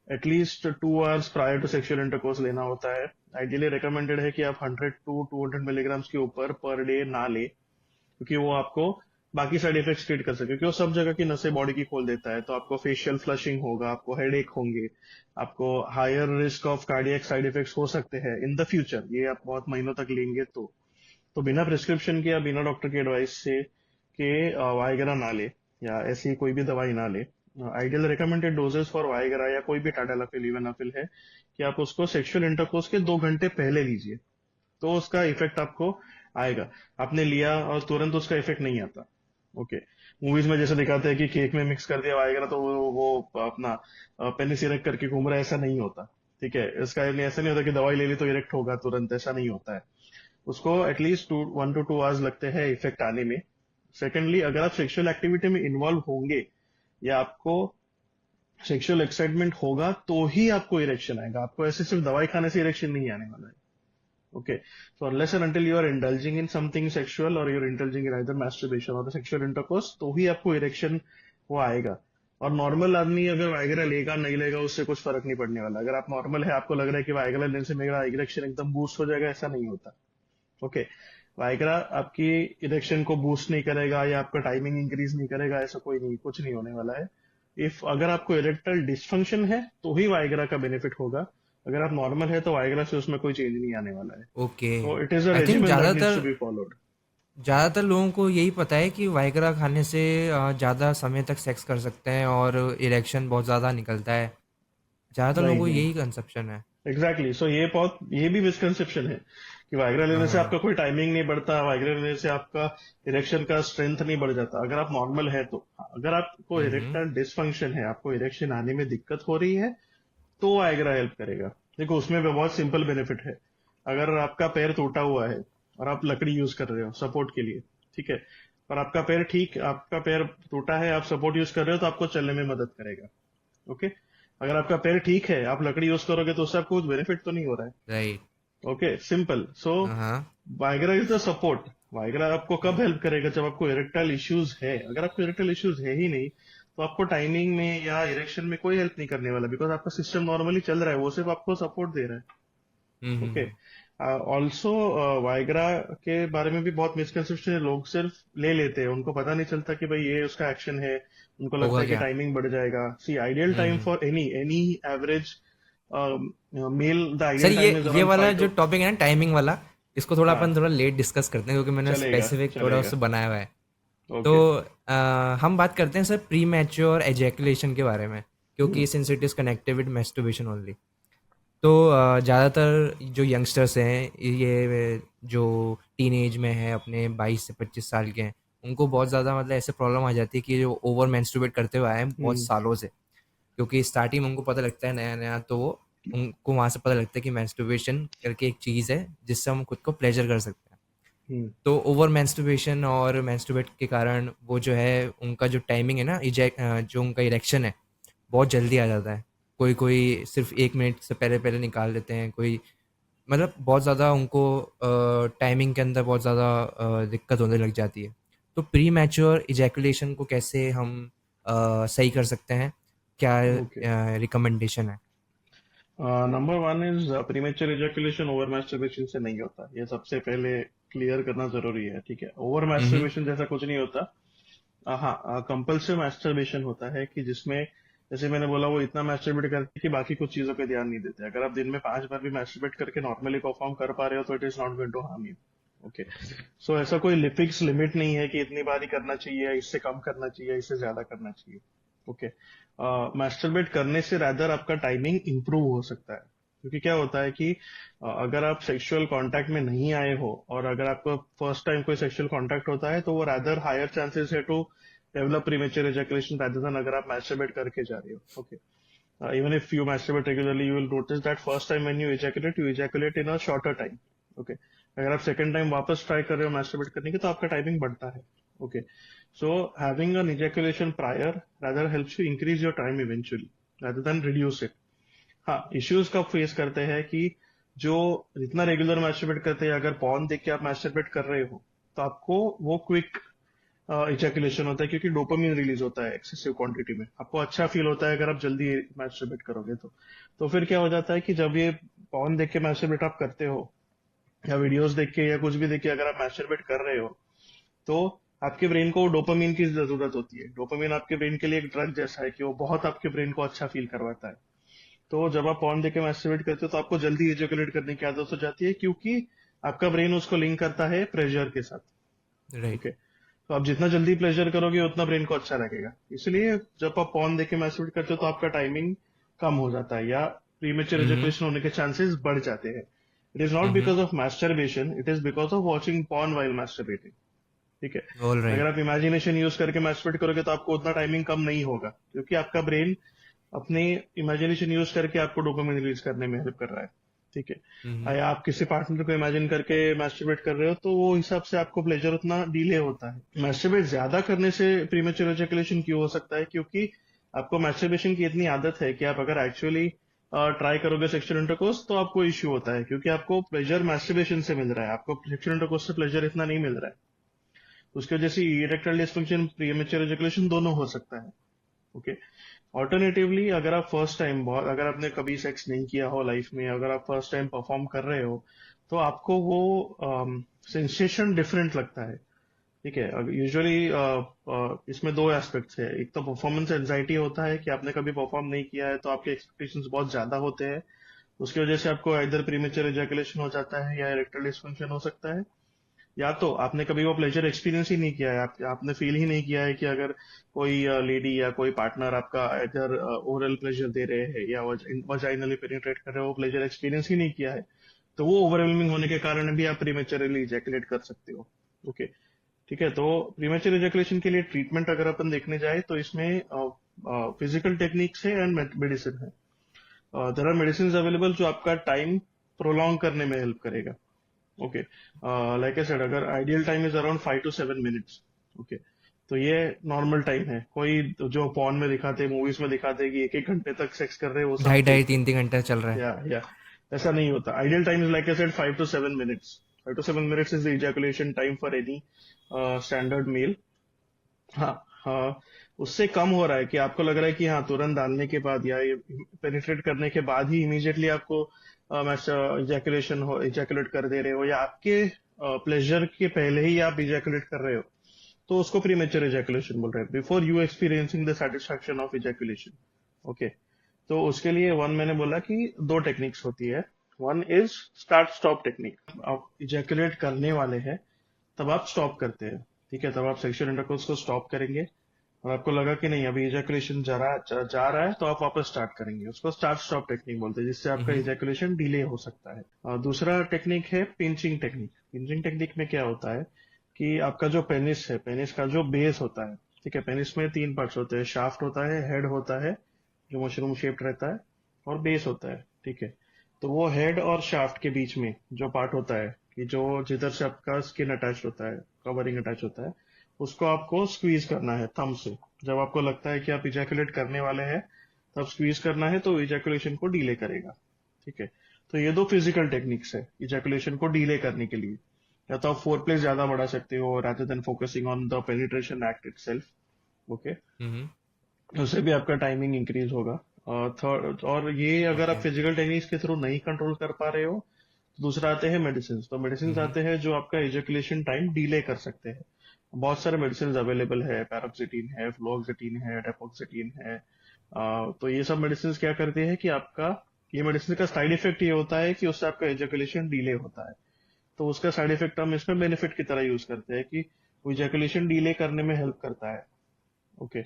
at least 2 hours prior to sexual intercourse लेना होता है। आइडियली रिकमेंडेड है कि आप 100 टू 200 मिलीग्राम्स के ऊपर पर डे ना ले, क्योंकि वो आपको बाकी साइड इफेक्ट्स क्रिएट कर सकते हैं, क्योंकि वो सब जगह की नसें बॉडी की खोल देता है। तो आपको फेशियल फ्लशिंग होगा, आपको हेडेक होंगे, आपको higher risk of cardiac side effects हो सकते हैं इन द फ्यूचर, ये आप बहुत महीनों तक लेंगे तो बिना प्रिस्क्रिप्शन के या बिना डॉक्टर की एडवाइस से के वाइग्रा ना ले, या ऐसी कोई भी दवाई ना ले। Ideal recommended doses for Viagra या कोई भी टाडालाफिल इवेनाफिल है कि आप उसको सेक्सुअल इंटरकोर्स के 2 घंटे पहले लीजिए, तो उसका इफेक्ट आपको आएगा। आपने लिया और तुरंत उसका इफेक्ट नहीं आता। ओके, मूवीज में जैसे दिखाते हैं कि केक में मिक्स कर दिया वाइग्रा तो वो अपना पेनिस इरेक्ट करके घूम रहा है, ऐसा नहीं होता। ठीक है, इसका ऐसा नहीं होता कि दवाई ले ली तो इरेक्ट होगा तुरंत, ऐसा नहीं होता है। उसको एटलीस्ट 1 to 2 आवर्स लगते हैं इफेक्ट आने में। सेकेंडली, अगर आप सेक्सुअल एक्टिविटी में इन्वॉल्व होंगे या आपको सेक्सुअल एक्साइटमेंट होगा तो ही आपको इरेक्शन आएगा, आपको ऐसे सिर्फ दवाई खाने से इरेक्शन नहीं आने वाला है। Okay, so unless and until you are indulging in something sexual or you are indulging in either masturbation or sexual intercourse, तो ही आपको इरेक्शन वो आएगा। और नॉर्मल आदमी अगर वाइग्रा लेगा नहीं लेगा उससे कुछ फर्क नहीं पड़ने वाला। अगर आप नॉर्मल है, आपको लग रहा है कि वाइग्रा लेने से मेरा इरेक्शन एकदम बूस्ट हो जाएगा, ऐसा नहीं होता। ओके, वाइग्रा आपकी इरेक्शन को बूस्ट नहीं करेगा या आपका टाइमिंग इंक्रीज नहीं करेगा, ऐसा कोई नहीं, कुछ नहीं होने वाला है। इफ अगर आपको इरेक्टल डिसफंक्शन है तो ही वाइग्रा का बेनिफिट होगा। अगर आप नॉर्मल है तो वाइग्रा से उसमें कोई चेंज नहीं आने वाला है। ओके। तो it is a I think regiment that needs to be followed. ज़्यादातर लोगों को यही पता है कि वाइग्रा खाने से ज़्यादा समय तक सेक्स कर सकते हैं और इरेक्शन बहुत ज़्यादा निकलता है। ज़्यादातर लोगों नहीं को नहीं, यही कंसेप्शन है। एग्जैक्टली, सो ये भी मिसकंसेप्शन है कि वाइग्रा हाँ लेने से हाँ। आपका कोई टाइमिंग नहीं बढ़ता, वाइग्रा लेने से आपका इरेक्शन का स्ट्रेंथ नहीं बढ़ जाता अगर आप नॉर्मल है तो। अगर आपको हम्म। इरेक्टल डिसफंक्शन है, आपको इरेक्शन आने में दिक्कत हो रही है, तो वाइग्रा हेल्प करेगा। देखो उसमें भी बहुत सिंपल बेनिफिट है। अगर आपका पैर टूटा हुआ है और आप लकड़ी यूज कर रहे हो सपोर्ट के लिए, ठीक है, और आपका पैर टूटा है, आप सपोर्ट यूज कर रहे हो तो आपको चलने में मदद करेगा। ओके, अगर आपका पैर ठीक है, आप लकड़ी यूज करोगे तो उससे आपको कुछ बेनिफिट तो नहीं हो रहा है। राइट। Okay, simple. सो हाँ हाँ। Viagra is the support. Viagra आपको कब हेल्प करेगा? जब आपको इरेक्टाइल इश्यूज है। अगर आपको इरेक्टाइल इश्यूज है ही नहीं तो आपको टाइमिंग में या इरेक्शन में कोई हेल्प नहीं करने वाला, बिकॉज आपका सिस्टम नॉर्मली चल रहा है, वो सिर्फ आपको सपोर्ट दे रहा है। ओके, हम्म। ऑल्सो वाइग्रा के बारे में भी बहुत मिसकंसेप्शन है। लोग सिर्फ ले लेते हैं, उनको पता नहीं चलता कि भाई ये उसका एक्शन है। उनको लगता होगा है कि क्या? टाइमिंग बढ़ जाएगा। See, ideal time hmm. For any any average male, the sir ideal ये टाइम इज ये अराउंड वाला 5 जो to। टॉपिक है ना, टाइमिंग वाला, इसको थोड़ा हाँ, अपन थोड़ा लेट डिस्कस करते हैं क्योंकि मैंने चलेगा स्पेसिफिक थोड़ा चलेगा। उससे बनाया हुआ है। तो ओके। हम बात करते हैं सर प्री मैच्योर एजैकुलेशन के बारे में, क्योंकि since it is connected with masturbation only. तो ज़्यादातर जो यंगस्टर्स हैं, ये जो टीनेज में है, अपने 22 से 25 साल के हैं, उनको बहुत ज़्यादा मतलब ऐसे प्रॉब्लम आ जाती है कि जो ओवर मेंस्ट्रुएट करते हुए आए हैं बहुत हम्म सालों से। क्योंकि स्टार्टिंग में उनको पता लगता है नया नया, तो वो उनको वहाँ से पता लगता है कि मेंस्ट्रुएशन करके एक चीज़ है जिससे हम खुद को प्लेजर कर सकते हैं। हम्म तो ओवर मेंस्ट्रुएशन और मेंस्ट्रुएट के कारण वो जो है उनका जो टाइमिंग है ना, जो उनका इरेक्शन है बहुत जल्दी आ जाता है। कोई कोई सिर्फ 1 मिनट से पहले पहले निकाल लेते हैं, कोई मतलब बहुत ज़्यादा उनको टाइमिंग के अंदर बहुत ज़्यादा दिक्कत होने लग जाती है। तो प्री मैच्योर इजैकुलेशन को कैसे हम सही कर सकते हैं? क्या ओके, रिकमेंडेशन है? Number one is premature ejaculation over masturbation से नहीं होता, ये सबसे पहले क्लियर करना जरूरी है। ठीक है, ओवर हम्म। मैस्टरबेशन जैसा कुछ नहीं होता। हाँ, कंपल्सिव मैस्टरबेशन होता है कि जिसमें, जैसे मैंने बोला, वो इतना मैस्टरबेट करते हैं कि बाकी कुछ चीजों पे ध्यान नहीं देते। अगर आप दिन में 5 बार भी मैस्टरबेट करके नॉर्मली परफॉर्म कर पा रहे हो तो it is not going to harm you. Okay, so ऐसा कोई फिक्स लिमिट नहीं है कि इतनी बार ही करना चाहिए, इससे कम करना चाहिए, इससे ज्यादा करना चाहिए। ओके, मैस्टरबेट करने से रैदर आपका टाइमिंग इंप्रूव हो सकता है। क्योंकि क्या होता है कि अगर आप सेक्सुअल कांटेक्ट में नहीं आए हो और अगर आपको फर्स्ट टाइम कोई सेक्सुअल कांटेक्ट होता है तो वो रैदर हायर चांसेस है to develop premature ejaculation rather than अगर आप masturbate करके जा रहे हो। Okay, even if you masturbate regularly you will notice that first time when you ejaculate in a shorter time। Okay, अगर आप सेकंड टाइम वापस ट्राई कर रहे हो masturbate करने की तो आपका टाइमिंग बढ़ता है। Okay, so having an ejaculation prior rather helps you increase your time eventually rather than reduce it। हाँ, इश्यूज कब फेस करते हैं कि जो जितना रेगुलर मैस्टरबेट करते हैं, अगर पॉर्न देख के आप मैस्टरबेट कर रहे हो तो आपको वो क्विक इजैकुलेशन होता है, क्योंकि डोपामिन रिलीज होता है एक्सेसिव क्वांटिटी में। आपको अच्छा फील होता है अगर आप जल्दी मैस्टरबेट करोगे तो फिर क्या हो जाता है कि जब ये पॉर्न देख के मैस्टरबेट आप करते हो या वीडियोस देख के या कुछ भी देख के अगर आप मैस्टरबेट कर रहे हो तो आपके ब्रेन को डोपामिन की जरूरत होती है। डोपामिन आपके ब्रेन के लिए एक ड्रग जैसा है कि वो बहुत आपके ब्रेन को अच्छा फील करवाता है। तो जब आप पॉर्न देख के मैस्टरबेट करते हो तो आपको जल्दी इजैकुलेट करने की आदत हो जाती है, क्योंकि आपका ब्रेन उसको लिंक करता है प्रेशर के साथ। राइट। ओके, तो आप जितना जल्दी प्लेजर करोगे उतना ब्रेन को अच्छा लगेगा। इसलिए जब आप पॉर्न देख के मैस्टरबेट करते हो तो आपका टाइमिंग कम हो जाता है या प्रीमेच्योर हम्म। एजुकेशन होने के चांसेस बढ़ जाते हैं। It is not hmm. Because of masturbation, it is because of watching porn while masturbating. ठीक है, ऑल अगर राइट। आप इमेजिनेशन यूज करके मैस्टरबेट करोगे तो आपको उतना टाइमिंग कम नहीं होगा, क्योंकि आपका ब्रेन अपने इमेजिनेशन यूज करके आपको डोपामिन रिलीज करने में हेल्प कर रहा है। ठीक है, हम्म। या आप किसी पार्टनर को इमेजिन करके मैस्टरबेट कर रहे हो तो वो हिसाब से आपको प्लेजर उतना डिले होता है। मैस्टरबेट ज्यादा करने से प्रीमेच्योर एजैकुलेशन क्यों हो सकता है? क्योंकि आपको मैस्टरबेशन की इतनी आदत है कि आप अगर एक्चुअली ट्राई करोगे सेक्सुअल इंटरकोर्स तो आपको इश्यू होता है, क्योंकि आपको प्लेजर मैस्टरबेशन से मिल रहा है, आपको सेक्सुअल इंटरकोर्स से प्लेजर इतना नहीं मिल रहा है। उसकी वजह से इरेक्टाइल डिस्फंक्शन, प्रीमेच्योर एजुकेशन दोनों हो सकता है। ओके। ऑल्टरनेटिवली अगर आप फर्स्ट टाइम, अगर आपने कभी सेक्स नहीं किया हो लाइफ में, अगर आप फर्स्ट टाइम परफॉर्म कर रहे हो, तो आपको वो सेंसेशन डिफरेंट लगता है। ठीक है। यूजुअली इसमें दो एस्पेक्ट्स है। एक तो परफॉर्मेंस एंजाइटी होता है कि आपने कभी परफॉर्म नहीं किया है तो आपके एक्सपेक्टेशंस बहुत ज्यादा होते हैं, उसकी वजह से आपको इधर प्रीमेच्योर एजैकुलेशन हो जाता है या इरेक्टाइल डिस्फंक्शन हो सकता है। या तो आपने कभी वो प्लेजर एक्सपीरियंस ही नहीं किया है, आपने फील ही नहीं किया है कि अगर कोई लेडी या कोई पार्टनर आपका इधर ओरल प्लेजर दे रहे हैं या वजाइनली पेनिट्रेट कर रहे हो, वो प्लेजर एक्सपीरियंस ही नहीं किया है, तो वो ओवरवेलमिंग होने के कारण भी आप प्रीमेच्योरली इजैकुलेट कर सकते हो। ओके। ठीक है। तो प्रीमेच्योर इजैकुलेशन के लिए ट्रीटमेंट अगर अपन देखने जाए तो इसमें फिजिकल टेक्निक्स है एंड मेडिसिन है। देर आर मेडिसिन अवेलेबल जो आपका टाइम प्रोलॉन्ग करने में हेल्प करेगा। ओके। लाइक आई सेड, अगर ideal time is around 5 to 7 minutes. Okay. तो ये नॉर्मल टाइम है। कोई जो पॉर्न में दिखाते, मूवीज में दिखाते कि एक एक घंटे तक सेक्स कर रहे हैं, वो सब ढाई ढाई फेक है। 3 3 घंटे चल रहा है। या ऐसा नहीं होता। Ideal time is like I said 5 to 7 minutes. 5 to 7 minutes is the ejaculation time for any standard male. हाँ। हाँ। उससे कम हो रहा है कि आपको लग रहा है कि हाँ, तुरंत डालने के बाद या ये पेनिट्रेट करने के बाद ही इमीडिएटली आपको इजैकुलेशन हो, इजैकुलेट कर दे रहे हो, या आपके प्लेजर के पहले ही आप इजैकुलेट कर रहे हो, तो उसको प्रीमेच्योर इजैकुलेशन बोल रहे हैं, before you experiencing the satisfaction of ejaculation. Okay. तो उसके लिए वन, मैंने बोला कि दो टेक्निक्स होती है। One is start stop technique. आप इजैकुलेट करने वाले हैं तब आप स्टॉप करते हैं। ठीक है। तब आप सेक्सुअल इंटरकोर्स को स्टॉप करेंगे और आपको लगा कि नहीं, अभी इजैकुलेशन जा रहा है, तो आप वापस स्टार्ट करेंगे। उसको स्टार्ट स्टॉप टेक्निक बोलते हैं, जिससे आपका हम्म। इजैकुलेशन डिले हो सकता है। दूसरा टेक्निक है पिंचिंग टेक्निक। पिंचिंग टेक्निक में क्या होता है कि आपका जो पेनिस है, पेनिस का जो बेस होता है, ठीक है, पेनिस में तीन पार्ट्स होते हैं। शाफ्ट होता है, हेड होता है जो मशरूम शेप्ड रहता है, और बेस होता है। ठीक है। तो वो हेड और शाफ्ट के बीच में जो पार्ट होता है, कि जो जिधर से आपका स्किन अटैच होता है, कवरिंग अटैच होता है, उसको आपको स्क्वीज करना है थंब से। जब आपको लगता है कि आप इजैकुलेट करने वाले हैं, तब स्क्वीज करना है, तो इजैकुलेशन को डीले करेगा। ठीक है। तो ये दो फिजिकल टेक्निक्स है इजैकुलेशन को डीले करने के लिए। या तो आप फोर प्ले ज्यादा बढ़ा सकते हो rather than focusing on the penetration act itself. Okay. Hmm. उससे भी आपका टाइमिंग इंक्रीज होगा। थर्ड, और ये अगर आप ओके। फिजिकल टेक्निक्स के थ्रू नहीं कंट्रोल कर पा रहे हो, तो दूसरा आते हैं मेडिसिन। तो मेडिसिन हम्म। आते हैं जो आपका इजैकुलेशन टाइम डिले कर सकते हैं। बहुत सारे मेडिसिन अवेलेबल है, पैरोक्सिटीन है, फ्लोक्सिटीन है, डेपोक्सिटीन है। तो ये सब मेडिसिन क्या करते हैं कि आपका, ये मेडिसिन का साइड इफेक्ट ये होता है कि उससे आपका इजैकुलेशन डिले होता है। तो उसका साइड इफेक्ट हम इसमें बेनिफिट की तरह यूज करते हैं कि वो इजैकुलेशन डिले करने में हेल्प करता है। ओके।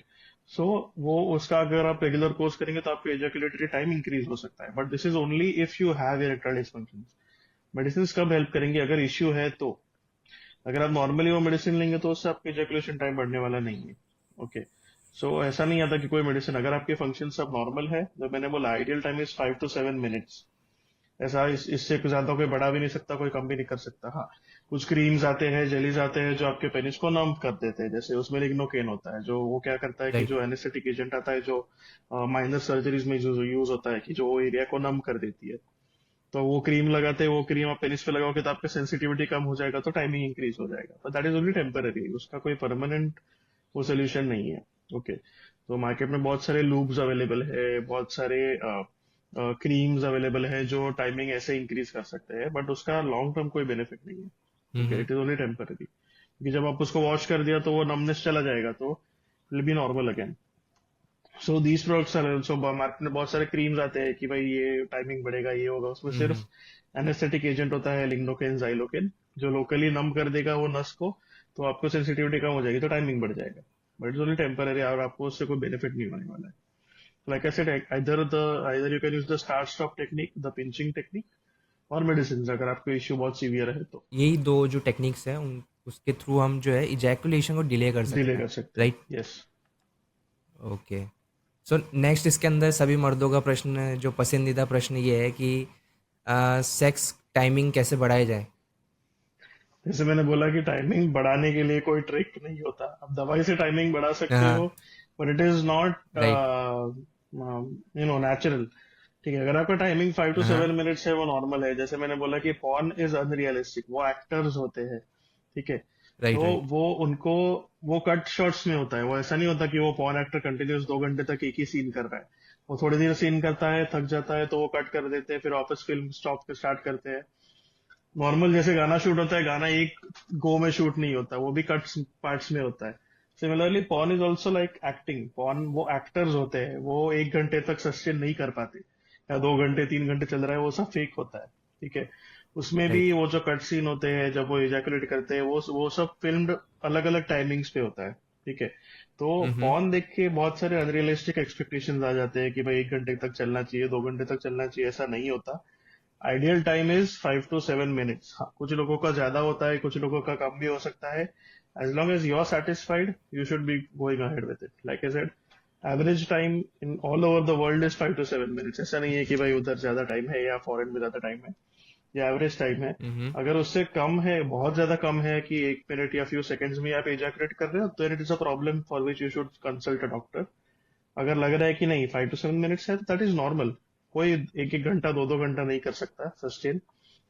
सो वो उसका अगर आप रेगुलर कोर्स करेंगे तो आपका एजाकुलेटरी टाइम इंक्रीज हो सकता है, but this is only if you have erectile dysfunction. Medicine कब हेल्प करेंगे? अगर इश्यू है तो। अगर आप नॉर्मली वो मेडिसिन लेंगे तो उससे आपका एजाकुलेशन टाइम बढ़ने वाला नहीं है। ओके। सो ऐसा नहीं आता कि कोई मेडिसिन, अगर आपके फंक्शन सब नॉर्मल है, जो मैंने बोला ideal time is 5 to 7 minutes. ऐसा इससे ज्यादा कोई बढ़ा भी नहीं सकता, कोई कम भी नहीं कर सकता। हाँ, कुछ क्रीम्स आते हैं, जेलीज आते हैं जो आपके पेनिस को नम कर देते हैं। जैसे उसमें लिग्नोकेन होता है, जो वो क्या करता है कि राइट। जो एनेस्थेटिक एजेंट आता है, जो माइनर सर्जरीज में जो यूज होता है, कि जो एरिया को नम कर देती है, तो वो क्रीम लगाते हैं। वो क्रीम आप पेनिस पे लगाओगे तो आपका सेंसिटिविटी कम हो जाएगा, तो टाइमिंग इंक्रीज हो जाएगा, but that is only temporary. उसका कोई परमानेंट वो सोल्यूशन नहीं है। ओके। तो मार्केट में बहुत सारे लूब्स अवेलेबल है, बहुत सारे क्रीम्स अवेलेबल है जो टाइमिंग ऐसे इंक्रीज कर सकते हैं, बट उसका लॉन्ग टर्म कोई बेनिफिट नहीं है। Okay. Hmm. It is only temporary, क्योंकि जब आप उसको वॉश कर दिया तो वो नमनेस चला जाएगा, तो will be normal again. So these products are so market में बहुत सारे क्रीम्स आते हैं कि भाई ये टाइमिंग बढ़ेगा, ये होगा। उसमें सिर्फ हम्म। एनेस्थेटिक एजेंट होता है, लिग्नोकेन, जाइलोकेन, जो लोकली नम कर देगा वो नस को, तो आपको सेंसिटिविटी कम हो जाएगी, तो टाइमिंग बढ़ जाएगा, बट इट्स ओनली टेम्पररी, और आपको उससे कोई बेनिफिट नहीं होने वाला है। Like I said, either you can use the start stop technique, the pinching technique, और मेडिसिन अगर आपको इश्यू बहुत सीवियर है तो यही दो जो टेक्निक्स हैं उन उसके थ्रू हम जो है इजैकुलेशन को डिले कर डिले सकते हैं। कर सकते हैं। Right. Yes. Okay. So next इसके अंदर सभी मर्दों का प्रश्न, जो पसंदीदा प्रश्न ये है कि सेक्स टाइमिंग कैसे बढ़ाई जाए। जैसे मैंने बोला कि टाइमिंग बढ़ाने के लिए कोई ट्रिक नहीं होता। आप दवाई से टाइमिंग बढ़ा सकते हाँ। हो, but it is not right. Natural. ठीक है, अगर आपका टाइमिंग 5 to 7 मिनट्स है वो नॉर्मल है। जैसे मैंने बोला कि पॉर्न इज अनरियलिस्टिक, वो एक्टर्स होते हैं। ठीक है, राइट। तो राइट। वो उनको वो कट शॉट्स में होता है। वो ऐसा नहीं होता कि वो पॉर्न एक्टर कंटिन्यूस 2 घंटे तक एक ही सीन कर रहा है। वो थोड़ी देर सीन करता है, थक जाता है, तो वो कट कर देते हैं, फिर वापस फिल्म स्टॉप पे स्टार्ट करते हैं। नॉर्मल जैसे गाना शूट होता है, गाना एक गो में शूट नहीं होता, वो भी कट्स पार्ट्स में होता है। Similarly porn is also like acting. Porn वो एक्टर्स होते हैं, वो 1 घंटे तक सस्टेन नहीं कर पाते, या 2 घंटे 3 घंटे चल रहा है, वो सब फेक होता है। ठीक है, उसमें भी राइट। वो जो कट सीन होते हैं जब वो इजैकुलेट करते हैं, वो सब फिल्म्ड अलग अलग टाइमिंग्स पे होता है। ठीक है, तो हम्म। पॉर्न देख के बहुत सारे अनरियलिस्टिक एक्सपेक्टेशंस आ जाते हैं कि भाई 1 घंटे तक चलना चाहिए, 2 घंटे तक चलना चाहिए। ऐसा नहीं होता। Ideal time is 5 to 7 minutes. हाँ, कुछ लोगों का ज्यादा होता है, कुछ लोगों का कम भी हो सकता है। As long as you are satisfied, you should be going ahead with it. Like I said, average time in all over the world is 5 to 7 minutes. ऐसा नहीं है कि भाई उधर ज्यादा टाइम है या फॉरेन में ज्यादा टाइम है, ये एवरेज टाइम है। हम्म। अगर उससे कम है, बहुत ज्यादा कम है कि 1 मिनट या फ्यू सेकेंड्स में आप एजैकुलेट कर रहे हो, तो it is a problem for which you should consult a doctor. अगर लग रहा है कि नहीं 5 to 7 मिनट्स है, तो दैट इज नॉर्मल। कोई एक एक घंटा 2 2 घंटा नहीं कर सकता सस्टेन।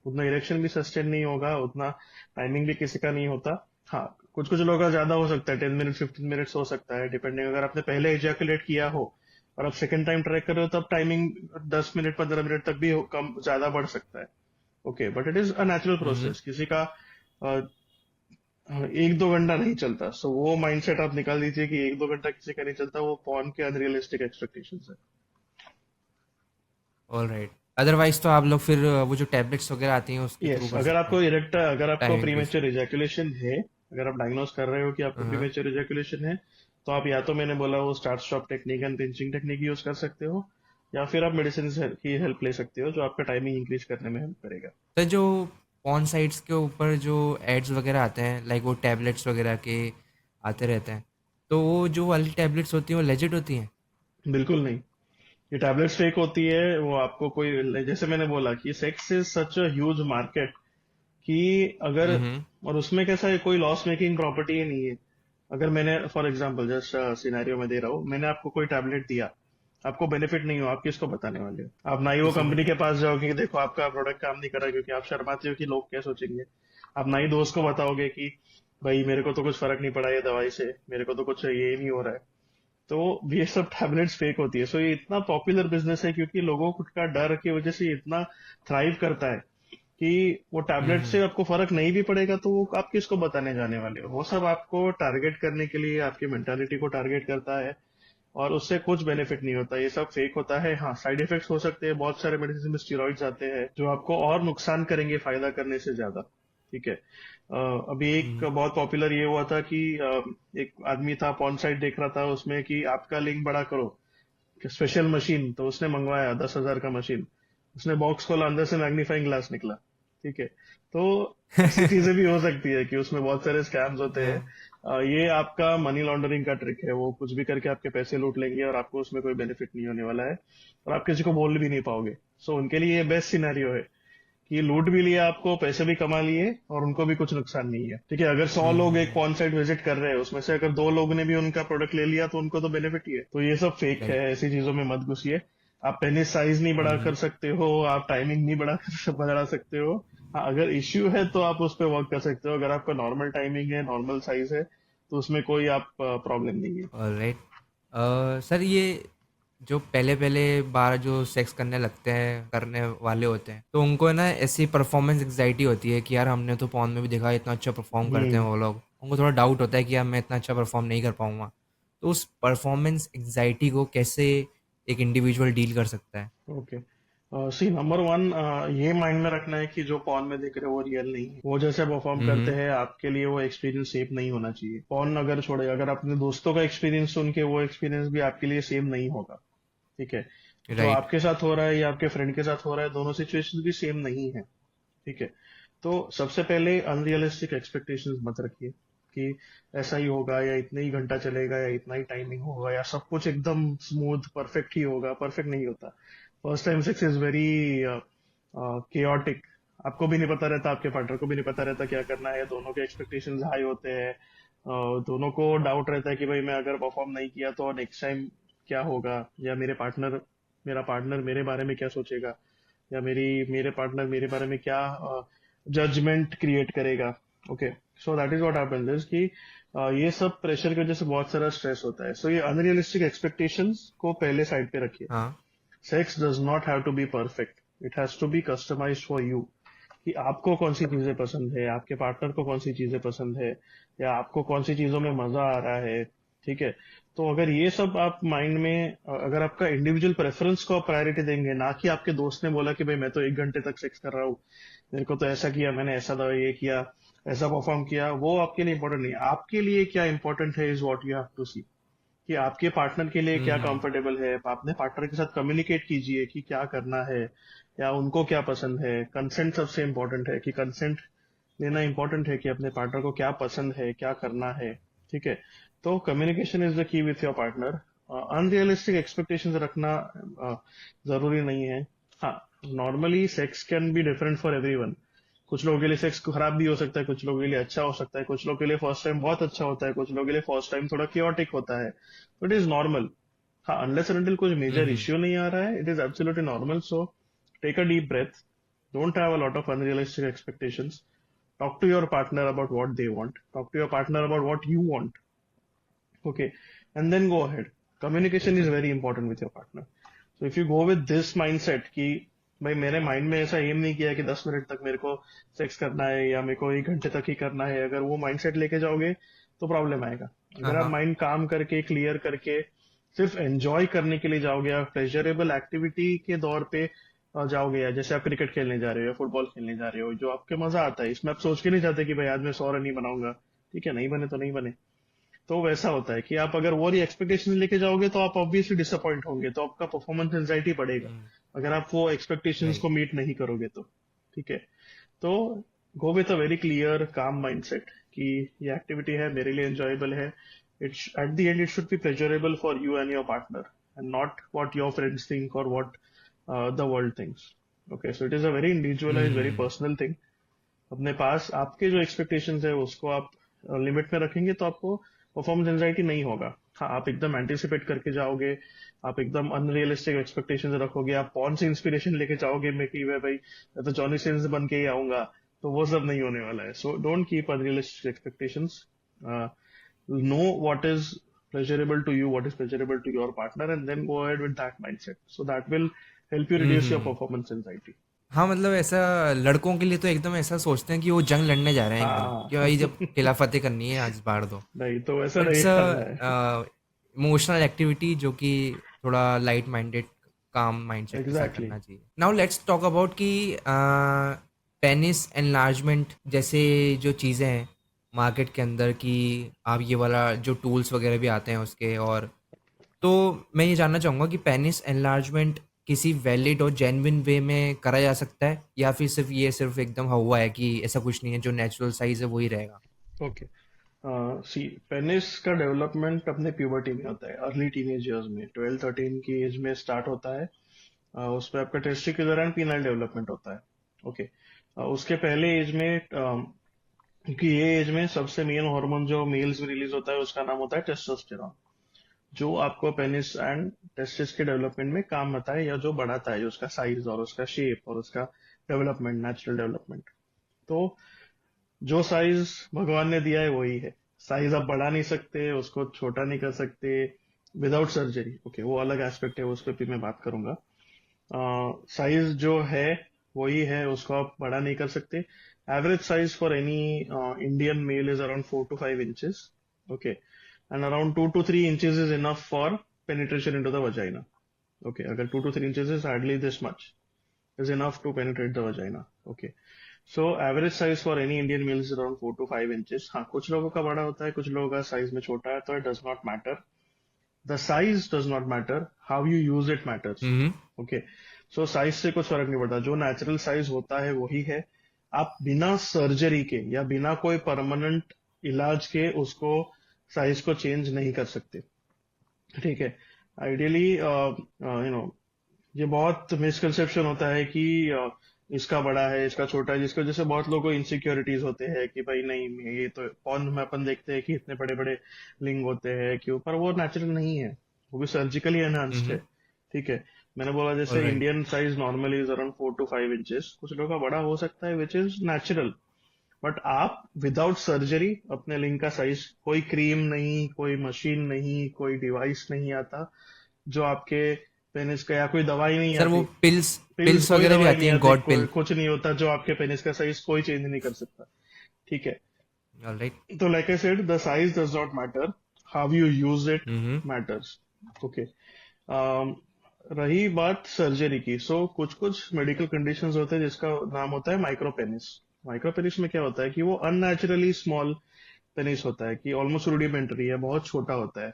उतना इरेक्शन भी सस्टेन नहीं होगा, उतना टाइमिंग भी किसी का नहीं होता। हाँ, कुछ कुछ लोगों का ज्यादा हो सकता है, 10 मिनट 15 मिनट्स हो सकता है, डिपेंडिंग। अगर आपने पहले इजैकुलेट किया हो और आप सेकेंड टाइम ट्राई कर रहे हो, तब टाइमिंग 10 मिनट 15 मिनट तक भी कम ज्यादा बढ़ सकता है। Okay, but it is a natural hmm. Process. किसी का 1 2 घंटा नहीं चलता। सो वो माइंडसेट आप निकाल दीजिए कि 1 2 घंटा किसी का नहीं चलता। वो पॉन के अनरियलिस्टिक एक्सपेक्टेशंस है। All right. अदरवाइज तो आप लोग फिर वो जो टैबलेट्स वगैरह आती हैं उसके यस, थ्रू कर सकते हैं अगर आपको टाइम इंक्रीज। प्रीमेच्योर इजैकुलेशन है, अगर आप डायग्नोस कर रहे हो कि आपको हाँ। प्रीमेच्योर इजैकुलेशन है, तो आप या तो मैंने बोला वो start stop technique and pinching technique use कर सकते हो, या फिर आप मेडिसिन की हेल्प ले सकते हो, जो आपका टाइमिंग इंक्रीज करने में हेल्प करेगा। तो जो पॉन साइट्स के ऊपर जो एड्स वगैरह आते हैं लाइक वो टैबलेट्स वगैरह के आते रहते हैं, तो वो जो वाली टैबलेट्स होती हैं वो लेजिट होती हैं? बिल्कुल नहीं, ये टैबलेट्स फेक होती है। वो आपको कोई, जैसे मैंने बोला कि sex is such a huge market कि अगर, हम्म। और उसमें कैसा है, कोई लॉस मेकिंग प्रॉपर्टी ही नहीं है। अगर मैंने फॉर एग्जांपल जस्ट सिनेरियो में दे रहा हूँ, मैंने आपको कोई टैबलेट दिया, आपको बेनिफिट नहीं हो, आप किसको बताने वाले हो? आप ना ही वो किसी को कंपनी नहीं। के पास जाओगे कि देखो आपका प्रोडक्ट काम नहीं कर रहा, क्योंकि आप शर्माते हो कि लोग क्या सोचेंगे। आप ना ही दोस्त को बताओगे कि भाई मेरे को तो कुछ फर्क नहीं पड़ा ये दवाई से, मेरे को तो कुछ ये नहीं हो रहा है। तो ये सब टैबलेट्स फेक होती है। सो ये इतना पॉपुलर बिजनेस है क्योंकि लोगों का डर की वजह से ये इतना थ्राइव करता है कि वो टैबलेट से हम्म। आपको फर्क नहीं भी पड़ेगा, तो वो आप किसको बताने जाने वाले हो? वो सब आपको टारगेट करने के लिए, आपकी मेंटालिटी को टारगेट करता है, और उससे कुछ बेनिफिट नहीं होता। ये सब फेक होता है। हाँ, साइड इफेक्ट्स हो सकते हैं, बहुत सारे मेडिसिन में स्टेरॉइड्स आते हैं जो आपको और नुकसान करेंगे फायदा करने से ज्यादा। ठीक है, अभी एक हम्म। बहुत पॉपुलर ये हुआ था कि एक आदमी था, पॉन साइट देख रहा था उसमें कि आपका लिंक बड़ा करो, स्पेशल मशीन। तो उसने मंगवाया 10,000 का मशीन, उसने बॉक्स खोला, अंदर से मैग्नीफाइंग ग्लास निकला। ठीक है, तो ऐसी चीजें भी हो सकती है कि उसमें बहुत सारे स्कैम्स होते हैं। हाँ। ये आपका मनी लॉन्ड्रिंग का ट्रिक है। वो कुछ भी करके आपके पैसे लूट लेंगे और आपको उसमें कोई बेनिफिट नहीं होने वाला है, और आप किसी को बोल भी नहीं पाओगे। सो उनके लिए ये बेस्ट सिनेरियो है कि लूट भी लिया, आपको पैसे भी कमा लिए, और उनको भी कुछ नुकसान नहीं है। ठीक है, अगर 100 लोग एक पॉन साइट विजिट कर रहे हैं, उसमें से अगर 2 लोगों ने भी उनका प्रोडक्ट ले लिया, तो उनको तो बेनिफिट ही है। तो ये सब फेक है, राइट। ऐसी चीजों में मत घुसिए। आप पेनिस साइज नहीं बड़ा हम्म। कर सकते हो, आप टाइमिंग नहीं बढ़ा सकते हो। हाँ, अगर इश्यू है तो आप उस पर वर्क कर सकते हो। अगर आपका नॉर्मल टाइमिंग है, नॉर्मल साइज है, तो उसमें कोई आप प्रॉब्लम नहीं है। ऑलराइट। सर ये जो पहले पहले बार जो सेक्स करने लगते हैं करने वाले होते हैं तो उनको है ना ऐसी परफॉर्मेंस एग्जाइटी होती है कि यार हमने तो पॉन में भी देखा इतना अच्छा परफॉर्म करते हैं हम्म। वो लोग, उनको थोड़ा डाउट होता है कि यार मैं इतना अच्छा परफॉर्म नहीं कर पाऊंगा। तो उस परफॉर्मेंस एग्जाइटी को कैसे एक इंडिविजुअल डील कर सकता है? ओके, सी नंबर वन, ये माइंड में रखना है कि जो पॉन में दिख रहे हो वो रियल नहीं है। वो जैसे परफॉर्म करते हम्म। हैं, आपके लिए वो एक्सपीरियंस सेम नहीं होना चाहिए। पॉन अगर छोड़े, अगर अपने दोस्तों का एक्सपीरियंस सुन के, वो एक्सपीरियंस भी आपके लिए सेम नहीं होगा। ठीक है, जो राइट। आपके साथ हो रहा है या आपके फ्रेंड के साथ हो रहा है, दोनों सिचुएशन भी सेम नहीं है। ठीक है, तो सबसे पहले अनरियलिस्टिक एक्सपेक्टेशंस मत रखिए कि ऐसा ही होगा, या इतना ही घंटा चलेगा, या इतना ही टाइमिंग होगा, या सब कुछ एकदम स्मूथ परफेक्ट ही होगा। परफेक्ट नहीं होता। First time sex is very chaotic. आपको भी नहीं पता रहता, आपके पार्टनर को भी नहीं पता रहता क्या करना है, दोनों के एक्सपेक्टेशंस हाई होते हैं। दोनों को डाउट रहता है कि भाई मैं अगर परफॉर्म नहीं किया तो नेक्स्ट टाइम क्या होगा, या मेरा पार्टनर मेरे बारे में क्या सोचेगा, या मेरे पार्टनर मेरे बारे में क्या जजमेंट क्रिएट करेगा। Okay, so that is what happens is कि ये सब प्रेशर की वजह से बहुत सारा स्ट्रेस होता है। सो ये अनरियलिस्टिक एक्सपेक्टेशंस को पहले साइड पे रखिए। हाँ। Sex does not have to be perfect, it has to be customised for you. कि आपको कौन सी चीजें पसंद है, आपके पार्टनर को कौन सी चीजें पसंद है, या आपको कौन सी चीजों में मजा आ रहा है। ठीक है, तो अगर ये सब आप माइंड में, अगर आपका इंडिविजुअल प्रेफरेंस को आप प्रायोरिटी देंगे, ना कि आपके दोस्त ने बोला कि भाई मैं तो 1 घंटे तक सेक्स कर रहा हूँ, मेरे को तो ऐसा किया, मैंने ऐसा दवा ये किया, ऐसा परफॉर्म किया, वो आपके लिए इंपॉर्टेंट नहीं है। आपके लिए क्या इंपॉर्टेंट है is what you have to see, कि आपके पार्टनर के लिए क्या हम्म। कंफर्टेबल है। आप अपने पार्टनर के साथ कम्युनिकेट कीजिए कि क्या करना है, या उनको क्या पसंद है। कंसेंट सबसे इम्पोर्टेंट है, कि कंसेंट लेना इंपॉर्टेंट है कि अपने पार्टनर को क्या पसंद है, क्या करना है। ठीक है, तो communication is the key with your partner. Unrealistic expectations रखना जरूरी नहीं है। हाँ, normally sex can be different for everyone. कुछ लोगों के लिए सेक्स खराब भी हो सकता है, कुछ लोगों के लिए अच्छा हो सकता है, कुछ लोगों के लिए फर्स्ट टाइम बहुत अच्छा होता है, कुछ लोगों के लिए फर्स्ट टाइम थोड़ा क्योटिक होता है। तो इट इज नॉर्मल। हाँ, अनलेस एंड अनटिल कुछ मेजर हम्म। इश्यू नहीं आ रहा है, it is absolutely normal. So take a deep breath, don't have a lot of unrealistic expectations, talk to your partner about what they want, talk to your partner about what you want. Okay, and then go ahead. Communication is very important with your partner. So if you go with this mindset कि भाई मेरे माइंड में ऐसा एम नहीं किया है कि 10 मिनट तक मेरे को सेक्स करना है, या मेरे को 1 घंटे तक ही करना है, अगर वो माइंडसेट लेके जाओगे तो प्रॉब्लम आएगा। हाँ अगर आप हाँ। माइंड काम करके क्लियर करके सिर्फ एंजॉय करने के लिए जाओगे, या प्लेजरेबल एक्टिविटी के दौर पे जाओगे, या जैसे आप क्रिकेट खेलने जा रहे हो या फुटबॉल खेलने जा रहे हो, जो आपके मजा आता है, इसमें आप सोच के नहीं जाते कि भाई आज मैं 100 रन ही बनाऊंगा। ठीक है, नहीं बने तो नहीं बने। तो वैसा होता है कि आप अगर वो एक्सपेक्टेशन लेके जाओगे तो आप ऑब्वियसली डिसअपॉइंट होंगे, तो आपका परफॉर्मेंस एंजाइटी बढ़ेगा हम्म। अगर आप वो एक्सपेक्टेशंस राइट। को मीट नहीं करोगे तो। ठीक है, तो go with a very clear calm mindset कि ये एक्टिविटी है, मेरे लिए एंजॉयबल है। It at the end it should be pleasurable for you and your partner, and not what your friends think or what the world thinks. Okay, so it is a very individualise, very hmm. Personal thing. अपने पास आपके जो एक्सपेक्टेशंस है उसको आप लिमिट में रखेंगे तो आपको परफॉर्मेंस एंजाइटी नहीं होगा। हाँ, आप एकदम एंटिसिपेट करके जाओगे, आप एकदम अनरियलिस्टिक एक्सपेक्टेशंस रखोगे, आप कौन सी इंस्पिरेशन लेके जाओगे, मैं कि भाई मैं तो जॉनी सिन्स बन के ही आऊंगा, तो वो सब नहीं होने वाला है। So don't keep unrealistic expectations. Know what is pleasurable to you, what is pleasurable to your partner, and then go ahead with that mindset, so that will help you reduce your hmm. performance anxiety. हाँ, मतलब ऐसा लड़कों के लिए तो एकदम ऐसा सोचते हैं कि वो जंग लड़ने जा रहे हैं एकदम, हाँ। कि भाई जब किला फतेह करनी है आज बाढ़ दो। नहीं, तो ऐसा बट नहीं इट्स करना है। अ इमोशनल एक्टिविटी जो कि थोड़ा लाइट माइंडेड, काम माइंडसेट के साथ एग्जैक्टली। करना चाहिए। नाउ लेट्स टॉक अबाउट कि पेनिस एनलार्जमेंट जैसे जो चीज़ें हैं मार्केट के अंदर, कि आप ये वाला जो टूल्स वगैरह भी आते हैं उसके, और तो मैं ये जानना चाहूँगा कि पेनिस एनलार्जमेंट किसी वैलिड और जेन्युइन वे में करा जा सकता है, या फिर सिर्फ एकदम हुआ है कि ऐसा कुछ नहीं है, जो नेचुरल साइज है वही रहेगा। ओके, सी, पेनिस का डेवलपमेंट अपने प्यूबर्टी में होता है, अर्ली टीनेज ईयर्स में, 12-13 की एज में स्टार्ट होता है। उसमें आपका टेस्टिकुलर एंड पीनल डेवलपमेंट होता है। ओके, उसके पहले एज में, क्योंकि ये एज में सबसे मेन हार्मोन जो मेल्स में रिलीज होता है उसका नाम होता है टेस्टोस्टेरॉन, जो आपको पेनिस एंड टेस्टिस के डेवलपमेंट में काम आता है, या जो बढ़ाता है उसका साइज और उसका शेप और उसका डेवलपमेंट, नेचुरल डेवलपमेंट। तो जो साइज भगवान ने दिया है वही है। साइज आप बढ़ा नहीं सकते, उसको छोटा नहीं कर सकते विदाउट सर्जरी। ओके, वो अलग एस्पेक्ट है, उस पर भी मैं बात करूंगा। साइज जो है वही है, उसको आप बड़ा नहीं कर सकते। Average size for any Indian male is around 4 to 5 inches. Okay, and around 2 to 3 inches is enough for penetration into the vagina. Okay, अगर 2 to 3 inches is hardly this much is enough to penetrate the vagina. Okay. So average size for any Indian male is around 4 to 5 inches. हाँ, कुछ लोगों का बड़ा होता है, कुछ लोगों का साइज में छोटा है, तो it does not matter. The size does not matter. How you use it matters. Hmm. Okay. So size से कुछ फर्क नहीं पड़ता, जो नेचुरल साइज होता है वही है। आप बिना सर्जरी के या बिना कोई परमानेंट इलाज के उसको साइज को चेंज नहीं कर सकते। ठीक है, आइडियली नो, ये बहुत मिसकंसेप्शन होता है कि इसका बड़ा है इसका छोटा है, जिसकी वजह से बहुत लोगों को इनसिक्योरिटीज होते हैं कि भाई नहीं, ये तो पॉर्न में अपन देखते हैं कि इतने बड़े बड़े लिंग होते हैं क्यों, पर वो नेचुरल नहीं है, वो भी सर्जिकली एनहांस्ड है। ठीक है, मैंने बोला जैसे alright. Indian size normally is around 4 to 5 inches, कुछ लोगों का बड़ा हो सकता है विच इज नेचुरल। बट आप विदाउट सर्जरी अपने लिंग का साइज, कोई क्रीम नहीं, कोई मशीन नहीं, कोई डिवाइस नहीं आता जो आपके पेनिस का, या कोई दवाई नहीं सर वो आती, पिल्स पिल्स पिल्स कोई वगैरह भी दवाई आती नहीं हैं, आती, गॉड कोई पिल। कुछ नहीं होता जो आपके पेनिस का साइज कोई चेंज नहीं कर सकता। ठीक है, ऑलराइट। तो like I said the size does not matter, how you use it hmm. Matters. Okay, रही बात सर्जरी की, सो कुछ कुछ मेडिकल कंडीशंस होते हैं जिसका नाम होता है माइक्रोपेनिस। माइक्रोपेनिस में क्या होता है कि वो अननेचुरली स्मॉल पेनिस होता है, कि ऑलमोस्ट रूडिमेंटरी है, बहुत छोटा होता है।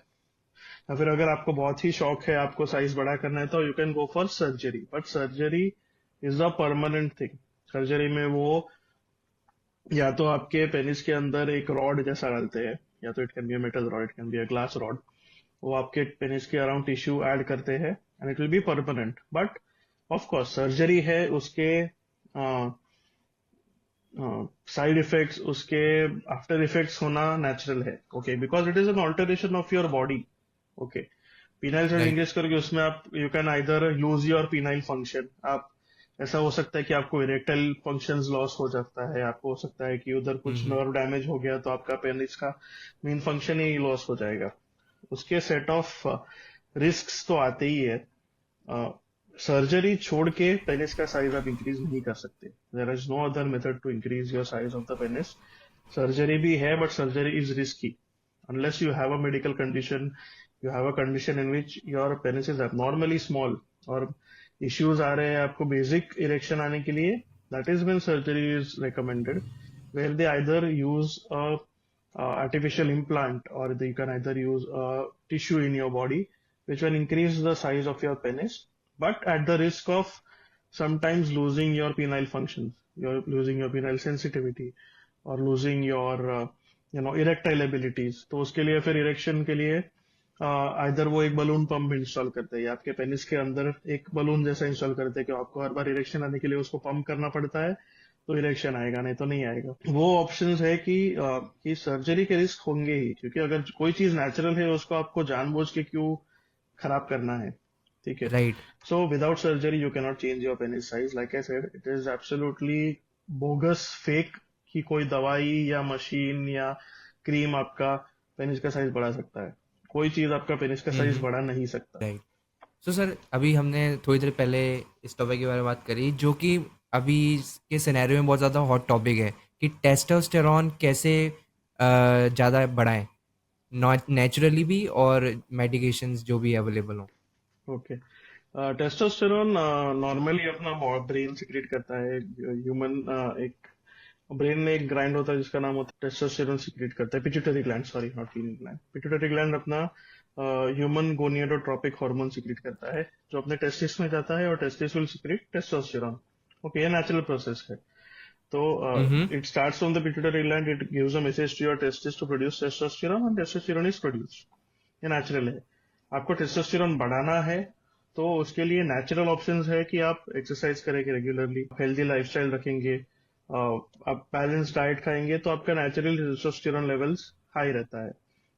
या फिर अगर आपको बहुत ही शौक है, आपको साइज बड़ा करना है, तो you can go for surgery, but surgery is a permanent thing. Surgery में वो या तो आपके पेनिस के अंदर एक रॉड जैसा डालते हैं, या तो it can be a metal rod, it can be a glass rod, वो आपके पेनिस के अराउंड टिश्यू ऐड करते हैं and it will be permanent. But of course surgery है, उसके साइड इफेक्ट्स, उसके आफ्टर इफेक्ट्स होना नेचुरल है। Okay, because it is an alteration of your body. Okay, penile side right. Increase करके उसमें आप you can either lose your penile function. आप, ऐसा हो सकता है कि आपको इरेक्टाइल फंक्शंस लॉस हो जाता है, आपको हो सकता है कि उधर कुछ हम्म। नर्व डैमेज हो गया तो आपका पेनिस का मेन फंक्शन ही लॉस हो जाएगा। उसके सेट ऑफ रिस्क्स तो आते ही है। सर्जरी छोड़ के पेनिस का साइज आप इंक्रीज नहीं कर सकते, there is no other method to increase your size of the penis. Surgery भी है but surgery is risky unless you have a medical condition, you have a condition in which your penis is abnormally small, और issues आ रहे हैं आपको basic erection आने के लिए, that is when surgery is recommended, where they either use a artificial implant, or they can either use a tissue in your body which will increase the size of your penis, but at the risk of sometimes losing your penile functions, you're losing your penile sensitivity और लूजिंग योर इरेक्टाइल एबिलिटीज। तो उसके लिए फिर इरेक्शन के लिए आइदर वो एक बलून पंप इंस्टॉल करते हैं, या आपके पेनिस के अंदर एक बलून जैसा इंस्टॉल करते हैं कि आपको हर बार इरेक्शन आने के लिए उसको पंप करना पड़ता है, तो इरेक्शन आएगा, नहीं तो नहीं आएगा। वो ऑप्शंस है कि सर्जरी के रिस्क होंगे ही, क्योंकि अगर कोई चीज नेचुरल है उसको आपको जानबूझ के क्यों खराब करना है। ठीक है, right. So without surgery you cannot change your penis size, like I said it is absolutely bogus, fake, कि कोई दवाई या मशीन या क्रीम आपका पेनिस का साइज बढ़ा सकता है। कोई चीज आपका पेनिस का साइज हम्म। बढ़ा नहीं सकता। राइट। सो सर अभी हमने थोड़ी देर पहले इस टॉपिक के बारे में बात करी जो कि अभी के सिनेरियो में बहुत ज़्यादा हॉट टॉपिक है कि टेस्टोस्टेरॉन कैसे ज़्यादा बढ़ाएं, नॉट नेचुरली भी और मेडिकेशंस जो भी अवेलेबल हों। ओके, टेस्टोस्टेरोन नॉर्मली अपना ब्रेन सिक्रेट करता है। ह्यूमन एक ब्रेन में एक ग्लैंड होता है जिसका नाम होता है टेस्टोस्टेरोन, सिक्रेट करता है pituitary gland, sorry not pineal gland, pituitary gland अपना ह्यूमन गोनियोडोट्रोपिक हार्मोन सिक्रेट करता है जो अपने टेस्टिस में जाता है, और testis will secrete testosterone. Okay, ये नेचुरल प्रोसेस है। तो hmm. it starts from the pituitary gland, it gives a message to your testis to produce testosterone, and testosterone is produced, ये नेचुरल है। आपको टेस्टोस्टेरोन बढ़ाना है तो उसके लिए नेचुरल ऑप्शंस है कि आप एक्सरसाइज करेंगे रेगुलरली, हेल्दी लाइफस्टाइल रखेंगे, आप बैलेंस डाइट खाएंगे, तो आपका नेचुरल टेस्टोस्टेरोन लेवल्स हाई रहता है।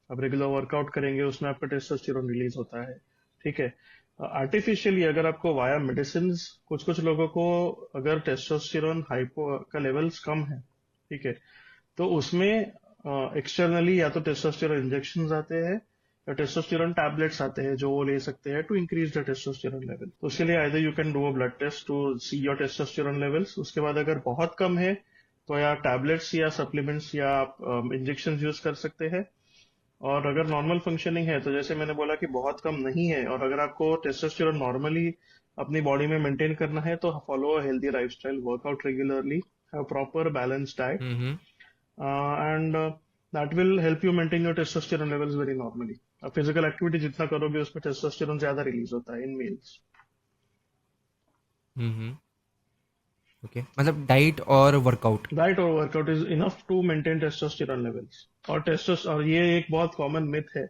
आप रेगुलर वर्कआउट करेंगे, उसमें आपका टेस्टोस्टेरोन रिलीज होता है। ठीक है, आर्टिफिशियली अगर आपको वाया मेडिसिन, कुछ कुछ लोगों को अगर टेस्टोस्टेरोन हाइपो का लेवल्स कम है, ठीक है, तो उसमें एक्सटर्नली या तो टेस्टोस्टेरोन इंजेक्शन आते हैं या टेस्टोस्टेरोन टैबलेट्स आते हैं जो वो ले सकते हैं to increase the testosterone level. तो उसके लिए either you can do a blood test to see your testosterone levels, उसके बाद अगर बहुत कम है तो या टैबलेट्स या सप्लीमेंट्स या आप इंजेक्शन यूज कर सकते हैं। और अगर नॉर्मल फंक्शनिंग है, तो जैसे मैंने बोला कि बहुत कम नहीं है, और अगर आपको टेस्टोस्टेरोन नॉर्मली अपनी बॉडी में मेंटेन करना है, तो follow a healthy lifestyle, workout regularly, have proper balance diet, hmm. And that will help you maintain your testosterone levels very normally. अब फिजिकल एक्टिविटी जितना करोगे उसमें टेस्टोस्टेरोन ज्यादा रिलीज होता है इन मेल्स। हम्म। ओके, मतलब डाइट और वर्कआउट। डाइट और workout is enough to maintain testosterone levels. और ये एक बहुत कॉमन मिथ है,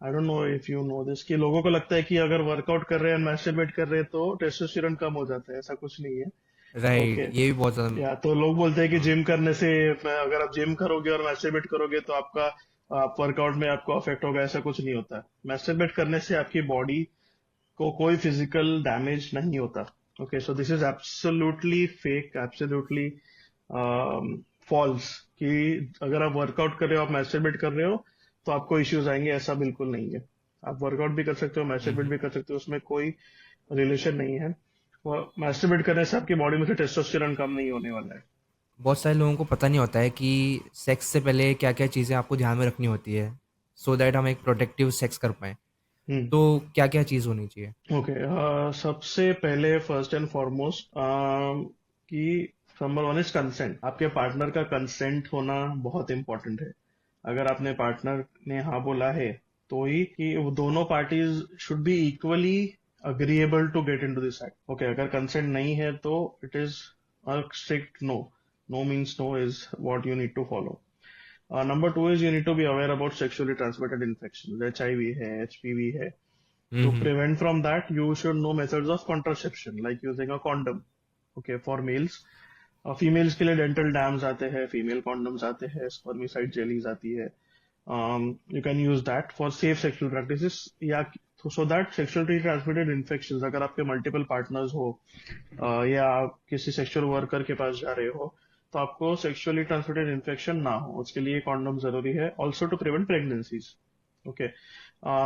आई don't know if you know this, कि लोगों को लगता है कि अगर वर्कआउट कर रहे हैं, मैस्टरबेट कर रहे हैं तो टेस्टोस्टेरोन कम हो जाता है, ऐसा कुछ नहीं है। Right, okay. ये भी बहुत ज़्यादा। या तो लोग बोलते हैं कि जिम करने से, अगर आप जिम करोगे और मैस्टरबेट करोगे तो आपका आप वर्कआउट में आपको अफेक्ट होगा, ऐसा कुछ नहीं होता। मैस्टरबेट करने से आपकी बॉडी को कोई फिजिकल डैमेज नहीं होता। Okay, so this is absolutely fake, absolutely false, कि अगर आप वर्कआउट कर रहे हो, आप मैस्टरबेट कर रहे हो, तो आपको इश्यूज आएंगे, ऐसा बिल्कुल नहीं है। आप वर्कआउट भी कर सकते हो, हुँ, मैस्टरबेट हुँ। भी कर सकते हो, उसमें कोई रिलेशन नहीं है। मैस्टरबेट करने से आपकी बॉडी में से टेस्टोस्टेरोन कम नहीं होने वाला है। बहुत सारे लोगों को पता नहीं होता है कि सेक्स से पहले क्या-क्या चीज़ें आपको ध्यान में रखनी होती है, सो दैट हम एक प्रोटेक्टिव सेक्स कर पाएँ। हम्म। तो क्या-क्या चीज़ होनी चाहिए? ओके, सबसे पहले फर्स्ट एंड फॉरमोस्ट कि नंबर वन इज कंसेंट। आपके पार्टनर का कंसेंट होना बहुत इंपॉर्टेंट है। अगर आपने पार्टनर ने हाँ बोला है तो ही, कि वो दोनों parties should be equally agreeable to get in to this act. Okay, अगर कंसेंट नहीं है तो it is a strict no. No means no is what you need to follow. Number two is you need to be aware about sexually transmitted infection, HIV है, HPV है। हुँ, To hmm. prevent from that, you should know methods of contraception, like using a condom. Okay, for males. Females के लिए dental dams आते हैं, female condoms आते हैं, spermicide jellies आती है. You can use that for safe sexual practices, या so that sexually transmitted infections, अगर आपके multiple partners हो, या आप किसी sexual worker के पास जा रहे हो, तो आपको sexually transmitted infection ना हो, उसके लिए condom जरूरी है. Also to prevent pregnancies. Okay.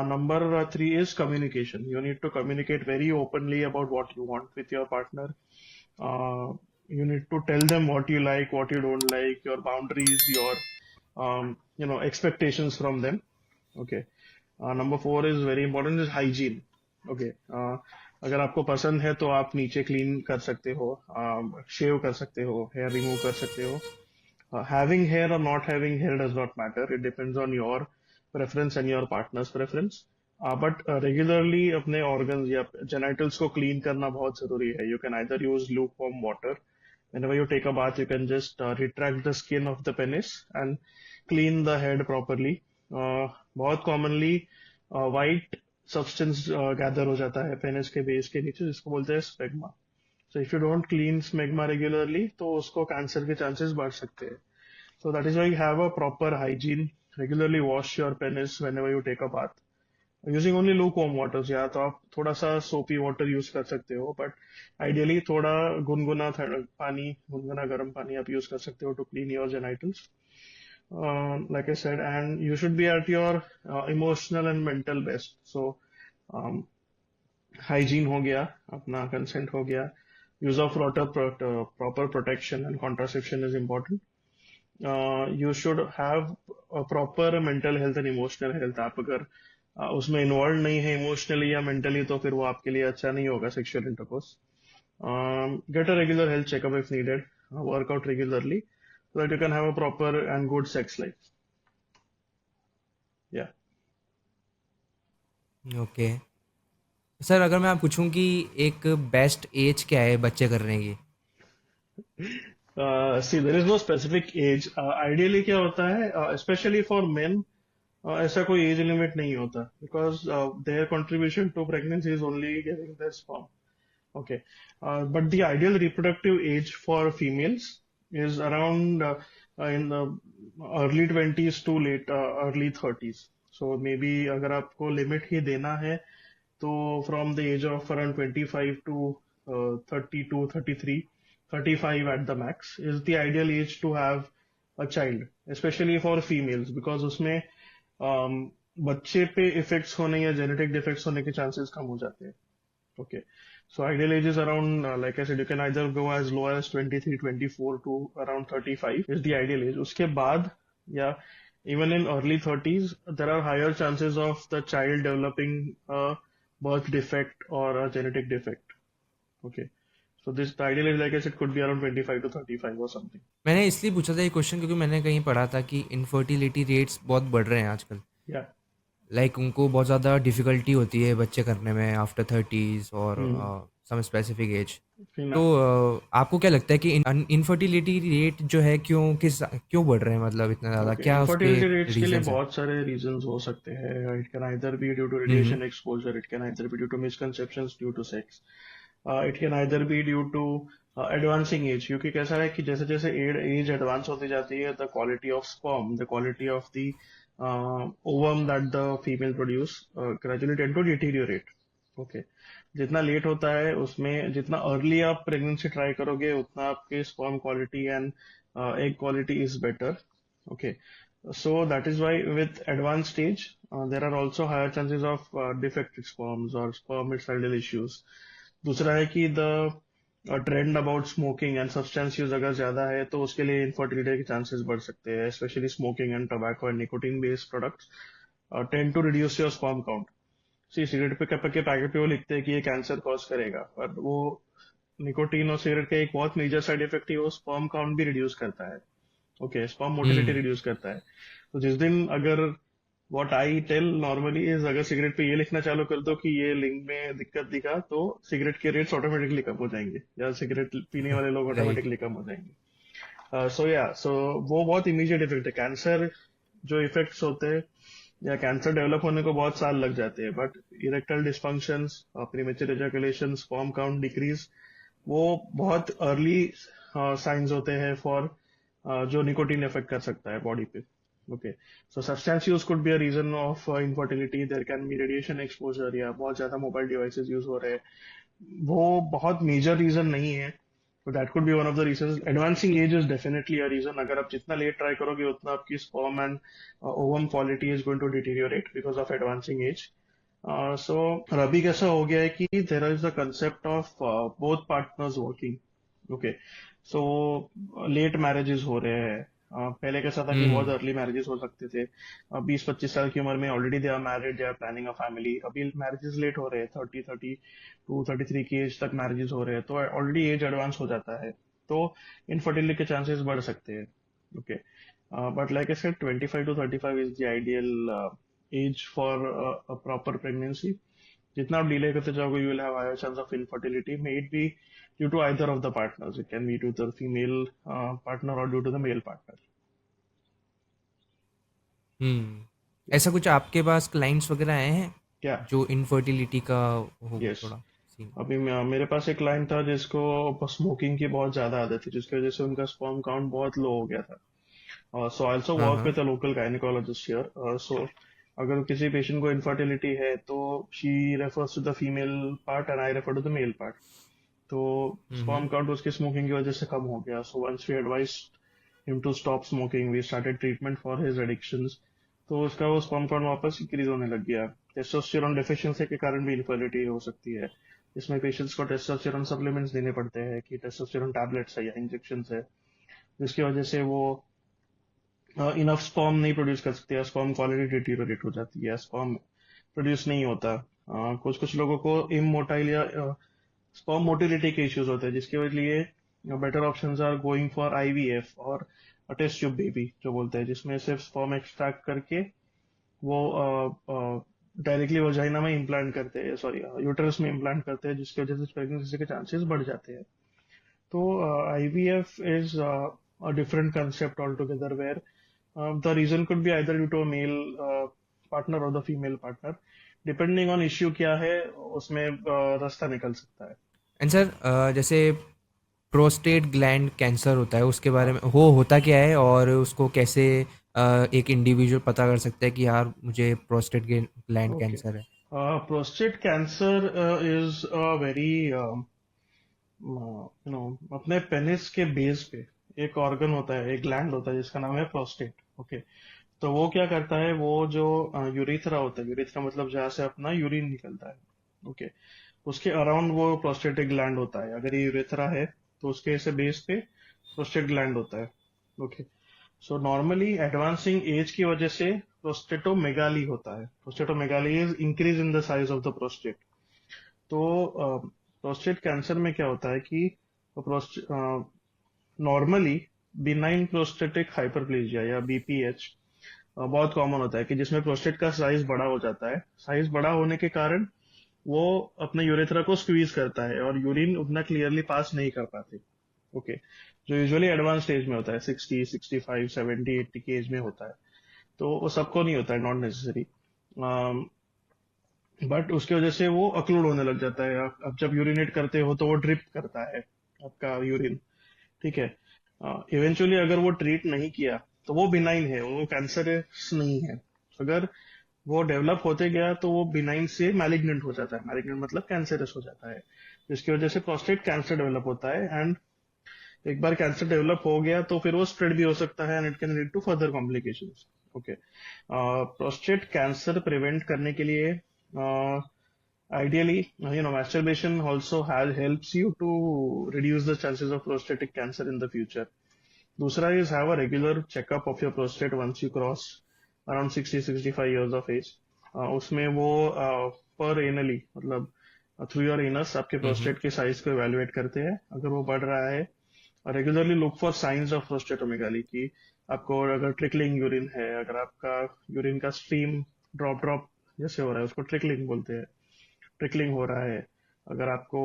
Number three is communication. You need to communicate very openly about what you want with your partner. Uh, you need to tell them what you like, what you don't like, your boundaries, your expectations from them. Okay. Number four is very important is hygiene. Okay. अगर आपको पसंद है तो आप नीचे क्लीन कर सकते हो, शेव कर सकते हो, हेयर रिमूव कर सकते हो. Having hair or not having hair does not matter. It depends on your preference and your partner's preference. But regularly अपने organs या genitals को clean करना बहुत जरूरी है. You can either use lukewarm water. Whenever you take a bath, you can just retract the skin of the penis and clean the head properly. बहुत commonly white substance gather हो जाता है penis के base के नीचे, जिसको बोलते हैं स्पेगमा. So if you don't clean smegma regularly, तो उसको कैंसर के चांसेस बढ़ सकते हैं. So that is why you have a proper hygiene. Regularly wash your penis whenever you take a bath. Using only lukewarm waters, या तो आप थोड़ा सा soapy water use कर सकते हो, but ideally थोड़ा गुनगुना पानी, गुनगुना गर्म पानी आप use कर सकते हो to clean your genitals. Like I said, and you should be at your emotional and mental best. So um, hygiene हो गया, अपना consent हो गया, use of proper protection and contraception is important. You should have a proper mental health and emotional health. आप अगर उसमें इन्वॉल्व नहीं है इमोशनली या मेंटली, तो फिर वो आपके लिए अच्छा नहीं होगा sexual intercourse. Get a regular health checkup if needed. Work out regularly so that you can have a proper and good sex life. Yeah. Okay. Sir अगर मैं आप पूछूं कि एक बेस्ट एज क्या है बच्चे करने की? See, there is no specific age. Ideally क्या होता है, especially for men, ऐसा कोई एज लिमिट नहीं होता, because their contribution to pregnancy is only giving the sperm. Okay. But the ideal reproductive age for females is around in the early 20s to late early 30s. So maybe अगर आपको लिमिट ही देना है, तो from the age of around 25 to 32, 33, 35 at the max is the ideal age to have a child, especially for females, because उसमें बच्चे पे इफेक्ट्स होने या जेनेटिक डिफेक्ट्स होने के चांसेस कम हो जाते हैं. Okay. So ideal age is around, like I said, you can either go as low as 23, 24 to around 35 is the ideal age. उसके बाद, yeah, even in early 30s, there are higher chances of the child developing a birth defect or a genetic defect. Okay. So this, the ideal age, like I said, could be around 25 to 35 or something. मैंने इसलिए पूछा था ये क्वेश्चन क्योंकि मैंने कहीं पढ़ा था कि इनफर्टिलिटी रेट्स बहुत बढ़ रहे हैं आजकल। Yeah. लाइक उनको बहुत ज़्यादा डिफ़िकल्टी होती है बच्चे करने में आफ्टर थर्टीज़ और Hmm. Some specific age. तो Fina. आपको क्या लगता है कि इनफर्टिलिटी रेट जो है क्यों बढ़ रहे हैं, मतलब इतना ज़्यादा ओके, क्या उसके इनफर्टिलिटी रेट्स के लिए रीजंस हैं? बहुत सारे रीजंस हो सकते हैं. It can either be due to hmm. Radiation exposure, it can either be due to misconceptions due to sex. It can either be due to advancing age, क्योंकि कैसा है कि जैसे जैसे एज एडवांस होती जाती है, the quality of sperm, the quality of the ovum that the female produce gradually tend to deteriorate. Okay, जितना लेट होता है उसमें, जितना अर्ली आप प्रेगनेंसी ट्राई करोगे, उतना आपके sperm quality and egg quality is better. Okay, so that is why with advanced stage there are also higher chances of defective sperms or spermicidal issues. दूसरा है कि the trend about smoking and substance use अगर ज्यादा है तो उसके लिए इनफर्टिलिटी के चांसेस बढ़ सकते हैं, specially smoking and tobacco and nicotine based products tend to reduce your sperm count. See cigarette पे के पैकेट पे वो लिखते हैं कि ये कैंसर कॉज करेगा, पर वो निकोटीन और सिगरेट का एक बहुत मेजर साइड इफेक्ट है, वो स्पर्म काउंट भी रिड्यूस करता है। Okay, sperm motility hmm. Reduce करता है। तो जिस दिन अगर, what I tell normally is, अगर सिगरेट पे ये लिखना चालू कर दो कि ये लिंग में दिक्कत दिखा, तो सिगरेट के रेट्स ऑटोमेटिकली कम हो जाएंगे, या सिगरेट पीने वाले लोग राइट। ऑटोमेटिकली कम हो जाएंगे। सो वो बहुत इमीडिएट इफेक्ट है। कैंसर जो इफेक्ट्स होते हैं, या कैंसर डेवलप होने को बहुत साल लग जाते हैं, but erectile dysfunctions, premature ejaculation, sperm count decrease, वो बहुत अर्ली साइंस होते हैं फॉर जो निकोटीन इफेक्ट कर सकता है बॉडी पे। Okay, so substance use could be a reason of infertility, there can be radiation exposure, या बहुत ज्यादा मोबाइल डिवाइसेस यूज हो रहे हैं, वो बहुत मेजर रीजन नहीं है। तो that could be one of the reason. Advancing age is definitely a reason. अगर आप जितना लेट ट्राई करोगे, उतना आपकी sperm and ovum quality is going to deteriorate because of advancing age. So अभी कैसा हो गया है कि there is the concept of both partners working. Okay, so late marriages हो रहे हैं। पहले कैसा था कि बहुत हम्म। अर्ली मैरिजेस हो सकते थे, 20-25 साल की उम्र में already they are married, they are planning a family. अभी मैरिजेस लेट हो रहे हैं, 30-32 की एज तक मैरिजेस हो रहे हैं, तो ऑलरेडी एज एडवांस हो जाता है, तो इनफर्टिलिटी के चांसेस बढ़ सकते हैं। Okay, but like I said, 25 to 35 is the ideal age for a proper pregnancy. जितना आप डिले करते जाओगे, you will have higher chance of infertility, may it be due to either of the partners, it can be due to the female partner or due to the male partner. Hmm. ऐसा कुछ आपके पास क्लाइंट्स वगैरह आए हैं क्या? जो इनफर्टिलिटी का हो यस, थोड़ा सीन? अभी मेरे पास एक क्लाइंट था जिसको स्मोकिंग की बहुत ज्यादा आदत थी, जिसकी वजह से उनका स्पर्म काउंट बहुत लो हो गया था। सो आई ऑल्सो हाँ, वर्क हाँ। With a local gynaecologist here. So अगर किसी पेशेंट को इनफर्टिलिटी है, तो she refers to the female part and I refer to the male part. तो हुँ, स्पर्म काउंट उसकी स्मोकिंग की वजह से कम हो गया। So once we advise him to stop smoking, we started treatment for his addictions, तो उसका वो स्पर्म काउंट वापस इंक्रीज होने लग गया। टेस्टोस्टेरोन डेफिशिएंसी के कारण भी इनफर्टिलिटी हो सकती है। इसमें पेशेंट्स को टेस्टोस्टेरोन सप्लीमेंट्स देने पड़ते हैं, कि टेस्टोस्टेरोन टैबलेट्स है या इंजेक्शन है, जिसकी वजह से वो इनफ स्पर्म नहीं प्रोड्यूस कर सकते, या स्पर्म क्वालिटी डिटीरियोरेट हो जाती है, स्पर्म प्रोड्यूस नहीं होता। कुछ कुछ लोगों को इमोटाइल या स्पर्म मोटिलिटी के इश्यूज होते हैं, जिसके लिए better options are going for IVF और टेस्ट ट्यूब बेबी जो बोलते हैं, जिसमें सिर्फ स्पर्म एक्सट्रैक्ट करके वो डायरेक्टली वजाइना में इम्प्लांट करते हैं, सॉरी यूटरस में इम्प्लांट करते हैं, जिसकी वजह से प्रेगनेंसी के चांसेस बढ़ जाते हैं। तो IVF is a different concept altogether, where the reason could be either due to a male partner or the female partner, depending on issue क्या है, उसमें रास्ता निकल सकता है। एंड सर जैसे प्रोस्टेट ग्लैंड कैंसर होता है उसके बारे हाँ, में वो होता क्या है और उसको कैसे एक इंडिविजुअल पता कर सकता है कि यार मुझे प्रोस्टेट ग्लैंड ओके। कैंसर है? Prostate cancer is a very you know, अपने पेनिस के बेस पे एक ऑर्गन होता है, एक ग्लैंड होता है जिसका नाम है प्रोस्टेट। ओके, तो वो क्या करता है, वो जो यूरिथ्रा होता है, यूरिथ्रा मतलब जहाँ से अपना यूरिन निकलता है। ओके, उसके अराउंड वो प्रोस्टेटिक ग्लैंड होता है। अगर ये यूरेथ्रा है, तो उसके ऐसे बेस पे प्रोस्टेट ग्लैंड होता है। Okay, so normally advancing age की वजह से प्रोस्टेटोमेगाली होता है। Prostatomegaly is increase in the size of the prostate. तो प्रोस्टेट कैंसर में क्या होता है कि नॉर्मली बिनाइन प्रोस्टेटिक हाइपरप्लेजिया या बीपीएच बहुत कॉमन होता है, कि जिसमें प्रोस्टेट का साइज बड़ा हो जाता है। साइज बड़ा होने के कारण वो अपने यूरेथ्रा को स्क्वीज करता है, और यूरिन उतना क्लियरली पास नहीं कर पाते। ओके, जो यूजुअली एडवांस स्टेज में होता है, 60, 65, 70, 80 की एज में होता है। तो वो सबको नहीं होता है, नॉट नेसेसरी। बट उसकी वजह से वो अक्लूड होने लग जाता है। अब जब यूरिनेट करते हो तो वो ड्रिप करता है आपका यूरिन, ठीक है। इवेंचुअली अगर वो ट्रीट नहीं किया तो वो बिनाइन है, वो कैंसरस नहीं है। अगर वो डेवलप होते गया तो वो बिनाइन से मैलिग्नेंट हो जाता है, मैलिग्नेंट मतलब कैंसरस हो जाता है, जिसकी वजह से प्रोस्टेट कैंसर डेवलप होता है। एंड एक बार कैंसर डेवलप हो गया तो फिर वो स्प्रेड भी हो सकता है, and it can lead to further complications. Okay, prostate cancer prevent करने के लिए ideally, masturbation also has helps you to reduce the chances of prostatic cancer in the future. दूसरा is have a regular checkup of your prostate once you cross around 60-65 years of age. उसमें वो per anally मतलब थ्रू योर एनस आपके हम्म। प्रोस्टेट के साइज को इवेलुएट करते हैं। अगर वो बढ़ रहा है, और regularly look for signs of prostatomegaly की आपको अगर ट्रिकलिंग यूरिन है, अगर आपका यूरिन का स्ट्रीम ड्रॉप ड्रॉप जैसे हो रहा है उसको ट्रिकलिंग बोलते हैं, ट्रिकलिंग हो रहा है। अगर आपको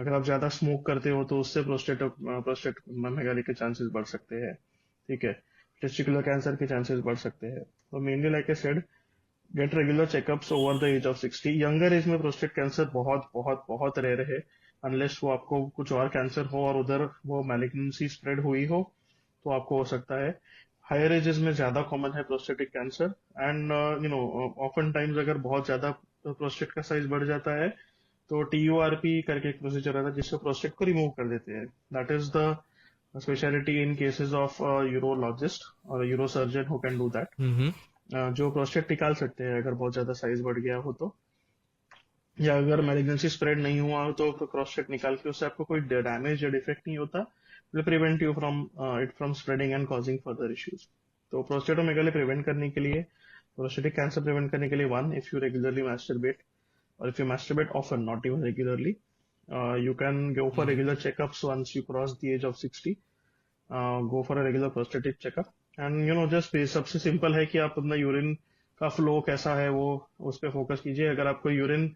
अगर आप ज्यादा स्मोक करते हो तो उससे प्रोस्टेट मेगाली के चांसेस बढ़ सकते हैं, ठीक है। टेस्टिकुलर कैंसर के चांसेस बढ़ सकते हैं। तो mainly like I said, get regular checkups over the age of 60। Younger age में प्रोस्टेट कैंसर बहुत बहुत बहुत रेयर है, अनलेस वो आपको कुछ और कैंसर हो और उधर वो मैलिग्नेंसी स्प्रेड हुई हो तो आपको हो सकता है। हायर एजेस में ज्यादा कॉमन है prostatic cancer. And often times अगर बहुत ज्यादा प्रोस्टेट का साइज बढ़ जाता है तो TURP करके एक प्रोसीजर आता है जिससे प्रोस्टेट को रिमूव कर देते हैं। That is the speciality in cases of urologist और urosurgeon who can do that. Hmm. जो प्रोस्टेट निकाल सकते हैं अगर बहुत ज्यादा साइज बढ़ गया हो तो, या अगर मैलिग्नेंसी स्प्रेड नहीं हुआ हो तो प्रोस्टेट निकाल के उससे आपको कोई डैमेज या डिफेक्ट नहीं होता, will prevent you from it from spreading and causing further issues. तो प्रोस्टेटोमेगाली प्रिवेंट करने के लिए, प्रोस्टेटिक कैंसर प्रिवेंट करने के लिए, one, if you regularly masturbate, or if you masturbate often, not even regularly, you can go for hmm. regular checkups once you cross the age of 60. Go for a regular prostatic checkup. And just सबसे सिंपल है कि आप अपना यूरिन का फ्लो कैसा है वो उस पर फोकस कीजिए। अगर आपको यूरिन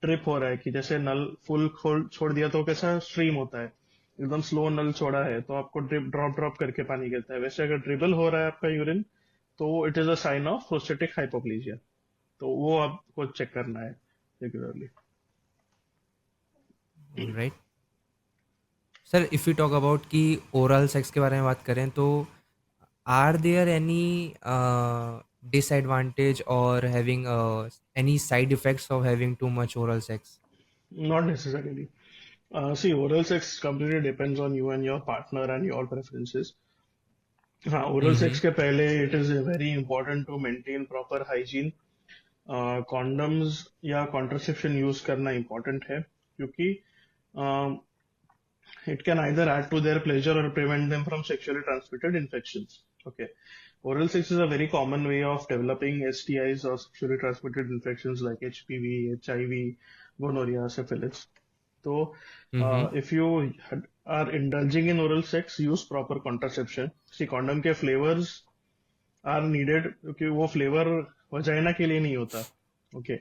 ट्रिप हो रहा है कि जैसे नल फुल खोल छोड़ दिया तो कैसा स्ट्रीम होता है, एकदम स्लो नल छोड़ा है तो आपको ड्रिप ड्रॉप ड्रॉप करके पानी गिरता है, वैसे अगर ड्रिबल हो रहा है आपका यूरिन तो it is a sign of prostatic hypoplasia. तो वो आपको चेक करना है regularly. Right sir, if you talk about कि ओरल सेक्स के बारे में बात करें तो are there any disadvantage or having any side effects of having too much oral sex? Not necessarily. See, oral sex completely depends on you and your partner and your preferences. हाँ, oral sex Mm-hmm. के पहले it is very important to maintain proper hygiene. Condoms या contraception use करना important है, क्योंकि it can either add to their pleasure or prevent them from sexually transmitted infections. Okay. Oral sex is a very common way of developing STIs or sexually transmitted infections like HPV, HIV, gonorrhea, syphilis. So, Mm-hmm. if you are indulging in oral sex, use proper contraception. See, condom के flavors are needed क्योंकि वो flavor vagina के लिए नहीं होता. Okay.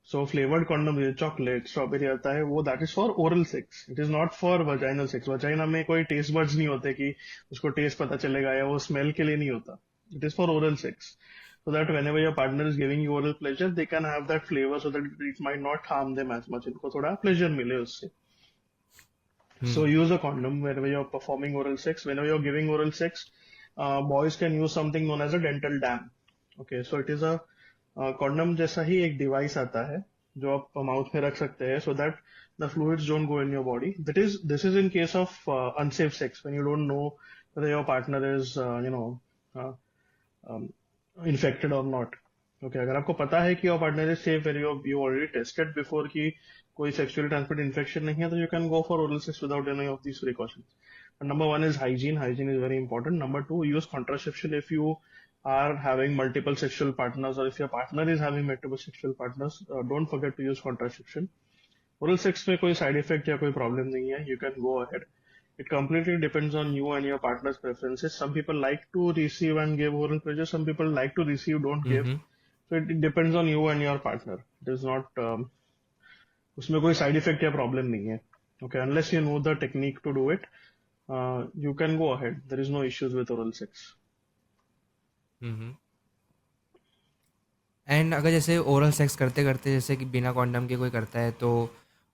सो फ्लेवर्ड कॉन्डम चॉकलेट स्ट्रॉबेरी आता है वो, that is for oral sex, it is not for vaginal sex. Vagina में कोई टेस्ट बर्ड्स नहीं होते कि उसको टेस्ट पता चलेगा, या वो स्मेल के लिए नहीं होता। It is for oral sex, so that whenever your partner is giving you oral pleasure they can have that flavor so that it might not harm them as much, इनको थोड़ा pleasure मिले उससे। So Hmm. use a condom whenever you're performing oral sex. Whenever you're giving oral sex, boys can use something known as a dental dam. Okay, so it is a condom जैसा ही एक डिवाइस आता है जो आप माउथ में रख सकते हैं, so that the fluids don't go in your body. This is in case of unsafe sex, when you don't know whether your partner is uh, um, infected or not. Okay, अगर आपको पता है कि your partner is safe and you already tested before कि कोई sexually transmitted infection नहीं है, तो you can go for oral sex without any of these precautions. And number one is hygiene. Hygiene is very important. Number two, use contraception if you are having multiple sexual partners, or if your partner is having multiple sexual partners. Don't forget to use contraception. Oral sex में कोई side effect या कोई problem नहीं है. You can go ahead. It completely depends on you and your partner's preferences. Some people like to receive and give oral pleasure. Some people like to receive, don't give. Mm-hmm. So it depends on you and your partner. It is not उसमें कोई side effect या problem नहीं है. Okay, unless you know the technique to do it, you can go ahead. There is no issues with oral sex. Mm-hmm. And अगर जैसे ओरल सेक्स करते करते जैसे कि बिना कॉन्डम के कोई करता है तो,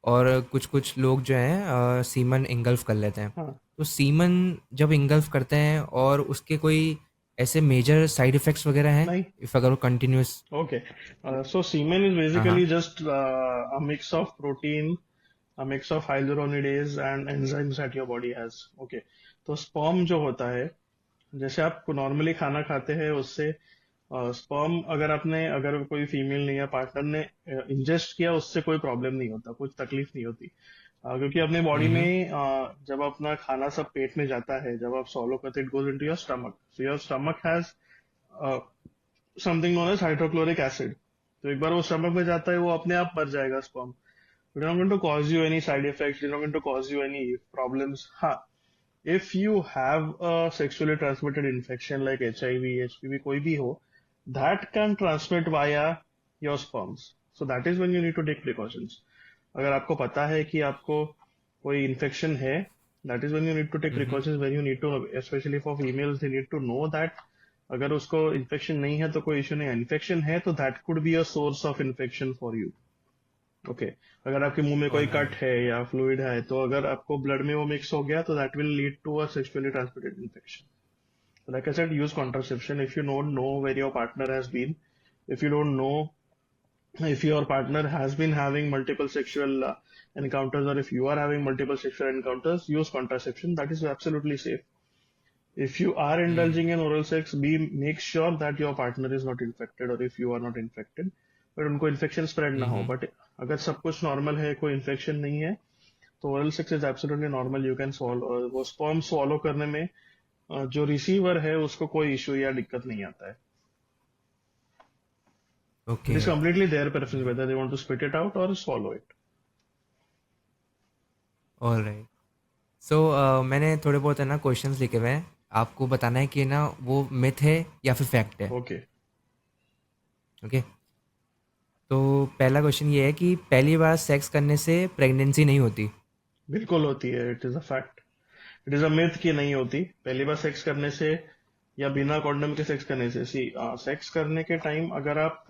और कुछ कुछ लोग जो हैं सीमन इंगल्फ कर लेते हैं, हाँ, तो सीमन जब इंगल्फ करते हैं और उसके कोई ऐसे मेजर साइड इफ़ेक्ट्स वगैरह हैं, नहीं। इफ़ अगर वो continuous. Okay. So semen is हाँ basically हाँ। just a mix of protein, a mix of hyaluronidase and enzymes that your body has. Okay. तो sperm जो होता है, जैसे आप नॉर्मली खाना खाते हैं उससे स्पर्म अगर कोई फीमेल ने या पार्टनर ने इंजेस्ट किया उससे कोई प्रॉब्लम नहीं होता, कुछ तकलीफ नहीं होती। क्योंकि अपने बॉडी हम्म। में जब अपना खाना सब पेट में जाता है, जब आप सॉलो करते, it goes into your stomach, so your stomach has something known as hydrochloric acid. तो एक बार वो स्टमक में जाता है वो अपने आप मर जाएगा sperm. It not going to cause you any side effects, it not going to cause you any problems. हाँ, if you have a sexually transmitted infection like HIV, HPV, कोई भी हो, that can transmit via your sperms. So that is when you need to take precautions. अगर आपको पता है कि आपको कोई इन्फेक्शन है, that is when you need to take hmm. precautions, when you need to, especially for females, they need to know that अगर उसको इन्फेक्शन नहीं है तो कोई इश्यू नहीं है, इन्फेक्शन है तो that could be a source of infection for you. Okay. अगर आपके मुंह में कोई ऑल कट राइट। है या फ्लूइड है तो अगर आपको ब्लड में वो मिक्स हो गया तो that will lead to a sexually transmitted infection. Like I said, use contraception if you don't know where your partner has been, if you don't know if your partner has been having multiple sexual encounters, or if you are having multiple sexual encounters, use contraception. That is absolutely safe. If you are hmm. indulging in oral sex, be make sure that your partner is not infected, or if you are not infected, but उनको इन्फेक्शन स्प्रेड ना हो। हम्म। बट अगर सब कुछ नॉर्मल है, कोई इन्फेक्शन नहीं है, तो oral sex is absolutely normal, you can solve. वो स्पर्म स्वॉलो करने में जो रिसीवर है उसको कोई इशू या दिक्कत नहीं आता है। It okay. Is completely their preference whether they want to spit it out or swallow it. All right. So मैंने थोड़े बहुत है ना क्वेश्चंस लिखे हुए हैं, आपको बताना है कि ना वो मिथ है या फिर फैक्ट है। ओके। ओके। तो पहला क्वेश्चन ये है कि पहली बार सेक्स करने से प्रेगनेंसी नहीं होती। बिल्कुल होती है, it is a fact. It is a myth कि नहीं होती। पहली बार सेक्स करने से या बिना कॉन्डम के सेक्स करने से, सी, सेक्स करने के टाइम अगर आप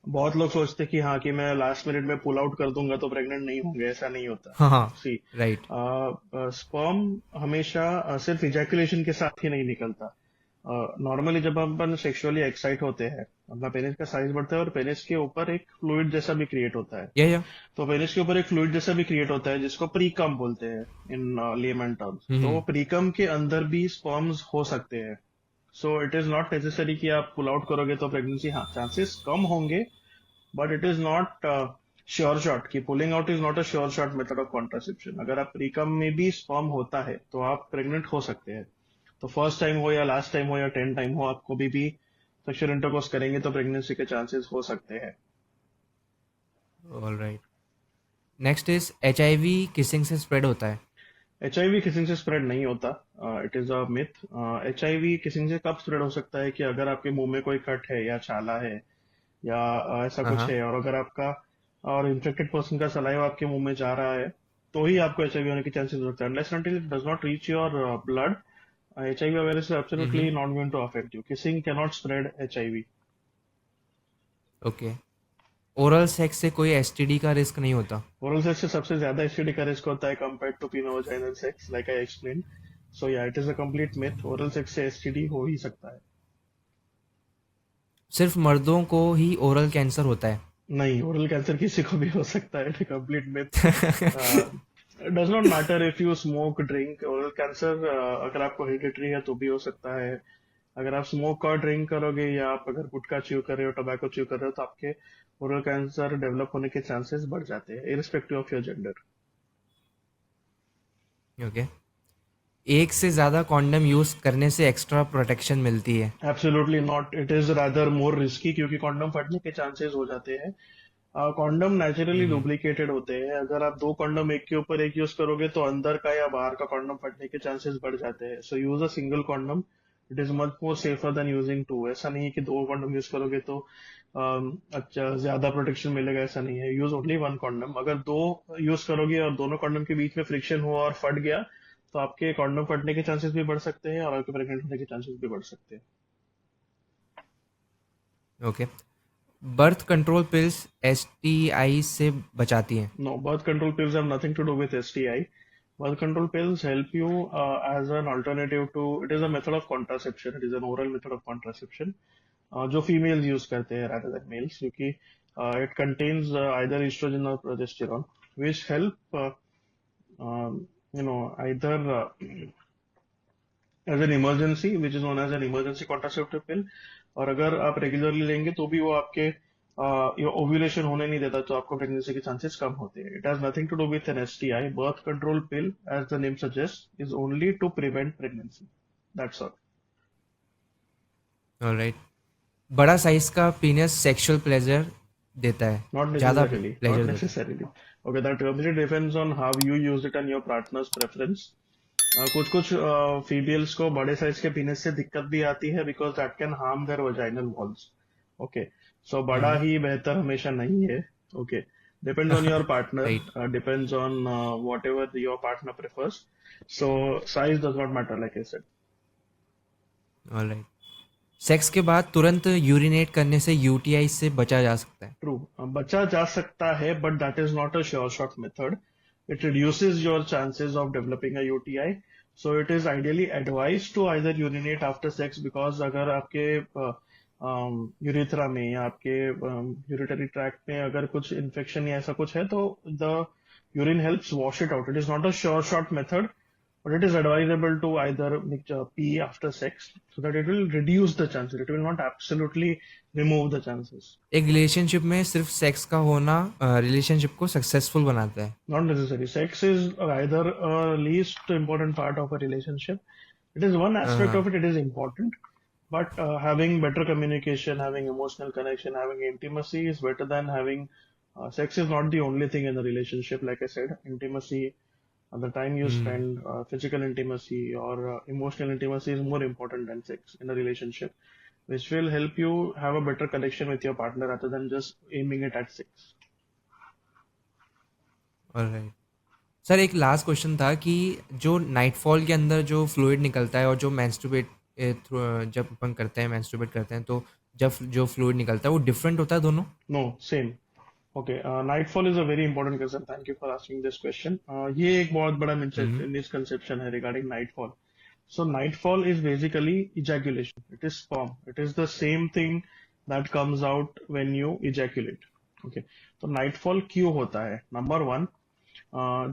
बहुत लोग सोचते कि हाँ कि मैं लास्ट मिनट में पुल आउट कर दूंगा तो प्रेग्नेंट नहीं होंगे, ऐसा नहीं होता। हाँ हाँ। सी, राइट। स्पर्म हमेशा सिर्फ इजैकुलेशन के साथ ही नहीं निकलता। नॉर्मली जब हम अपन सेक्सुअली एक्साइट होते हैं, अपना पेनिस का साइज बढ़ता है और पेनिस के ऊपर एक फ्लूइड जैसा भी क्रिएट होता है। या। तो पेनिस के ऊपर एक फ्लूइड जैसा भी क्रिएट होता है जिसको प्रीकम बोलते हैं इन लेमन टर्म्स। तो हम्म। प्रीकम के अंदर भी स्पर्म्स हो सकते हैं। सो इट इज नॉट नेसेसरी कि आप पुल आउट करोगे तो प्रेगनेंसी, हाँ चांसेस कम होंगे, but it is not sure shot कि pulling out is not a sure shot method of contraception. अगर आप प्रीकम में भी स्पर्म होता है तो आप प्रेग्नेंट हो सकते हैं। तो फर्स्ट टाइम हो या लास्ट टाइम हो या 10 टाइम हो, आपको भी सेक्सुअल इंटरकोर्स करेंगे तो प्रेगनेंसी के चांसेस हो सकते हैं। All right. Next is HIV kissing से स्प्रेड होता है। HIV किसिंग से स्प्रेड नहीं होता, it is a myth. HIV kissing से कब स्प्रेड हो सकता है कि अगर आपके मुंह में कोई कट है या छाला है या ऐसा हाँ कुछ हाँ। है, और अगर आपका और इन्फेक्टेड पर्सन का सलाइवा आपके मुंह में जा रहा है, तो ही आपको HIV होने के चांसेस हो सकते हैं। Unless until it does not reach your blood, HIV virus is absolutely hmm. Not going to affect you. Kissing can not spread HIV। Okay. Oral sex से कोई STD का रिस्क नहीं होता। ओरल सेक्स से सबसे ज्यादा एसटीडी का रिस्क होता है compared to penile sex, like I explain. So yeah, it is a complete myth, oral sex से एसटीडी हो ही सकता है। सिर्फ मर्दों को ही ओरल कैंसर होता है। नहीं, ओरल कैंसर किसी को भी हो सकता है, complete myth. Does not matter if you smoke, drink, oral cancer अगर आपको हेरिडिटरी है तो भी हो सकता है। अगर आप स्मोक और ड्रिंक करोगे या आप अगर गुटखा च्यू कर रहे हो, टोबैको च्यू कर रहे हो, तो आपके ओरल कैंसर डेवलप होने के चांसेस बढ़ जाते हैं, irrespective of your gender. Okay. एक से ज़्यादा कॉन्डम यूज़ करने से एक्स्ट्रा प्रोटेक्शन मिलती है। Absolutely not, it is rather more risky, क्योंकि कॉन्डम फटने के चांसेस हो जाते हैं। कॉन्डम नेचुरली हम्म। डुप्लीकेटेड होते हैं। अगर आप दो कॉन्डम एक के ऊपर एक यूज करोगे तो अंदर का या बाहर का कॉन्डम फटने के चांसेस बढ़ जाते हैं। So use a single condom, it is much more safer than using two. ऐसा नहीं है कि दो कॉन्डम यूज करोगे तो अच्छा ज्यादा प्रोटेक्शन मिलेगा, ऐसा नहीं है। Use only one condom. अगर दो यूज करोगे और दोनों कॉन्डम के बीच में फ्रिक्शन हुआ और फट गया, तो आपके कॉन्डम फटने के चांसेस भी बढ़ सकते हैं और आपके प्रेग्नेंट होने के चांसेस भी बढ़ सकते हैं। Okay. Birth control pills STI से बचाती हैं? No, birth control pills have nothing to do with STI. Birth control pills help you as an alternative to, it is a method of contraception. It is an oral method of contraception. जो फीमेल्स यूज करते हैं rather than males, क्योंकि it contains either estrogen or progesterone, which help either as an emergency, which is known as an emergency contraceptive pill, और अगर आप रेगुलरली लेंगे तो भी वो आपके ओव्यूलेशन होने नहीं देता, तो आपको प्रेगनेंसी के चांसेस कम होते हैं. It has nothing to do with an STI. Birth control pill, as the name suggest, is only to prevent pregnancy. That's all. Alright. बड़ा साइज का पीनस सेक्सुअल प्लेजर देता है? Not ज़्यादा necessarily. Not प्लेजर देता है? necessarily. Okay, that completely depends on how you use it and your partner's preference. कुछ कुछ फीमेल्स को बड़े साइज के पीनस से दिक्कत भी आती है, because that can harm their vaginal walls. Okay, so बड़ा हम्म। ही बेहतर हमेशा नहीं है. Okay, depends on your partner, right. Depends on whatever your partner prefers. So size does not matter, like I said. Alright. Sex के बाद तुरंत यूरिनेट करने से यूटीआई से बचा जा सकता है? ट्रू, बचा जा सकता है, but that is not a sure shot method. It reduces your chances of developing a UTI. So it is ideally advised to either urinate after sex, because अगर आपके यूरिथ्रा में या आपके यूरिटरी ट्रैक्ट में अगर कुछ इन्फेक्शन या ऐसा कुछ है, तो the urine helps wash it out. It is not a sure shot method, but it is advisable to either pee after sex, so that it will reduce the chances. It will not absolutely remove the chances. एक रिलेशनशिप में सिर्फ सेक्स का होना रिलेशनशिप को सक्सेसफुल बनाता है? Not necessary. Sex is either a least important part of a relationship. It is one aspect हाँ। of it. It is important, but having better communication, having emotional connection, having intimacy is better than having sex. Is not the only thing in a relationship. Like I said, intimacy, the time you hmm. spend, physical intimacy or emotional intimacy is more important than sex in a relationship, which will help you have a better connection with your partner rather than just aiming it at sex. Alright sir, एक लास्ट क्वेश्चन था कि जो नाइटफॉल के अंदर जो फ्लूइड निकलता है और जो मेंस्ट्रुएट जब अपन करते हैं मेंस्ट्रुएट करते हैं तो जब जो फ्लूइड निकलता है वो डिफरेंट होता है दोनों? No, same. Okay, nightfall is a very important concern. Thank you for asking this question. ये एक बहुत बड़ा हम्म। misconception है regarding nightfall. So nightfall is basically ejaculation. It is sperm. It is the same thing that comes out when you ejaculate. Okay. तो nightfall क्यों होता है? Number one,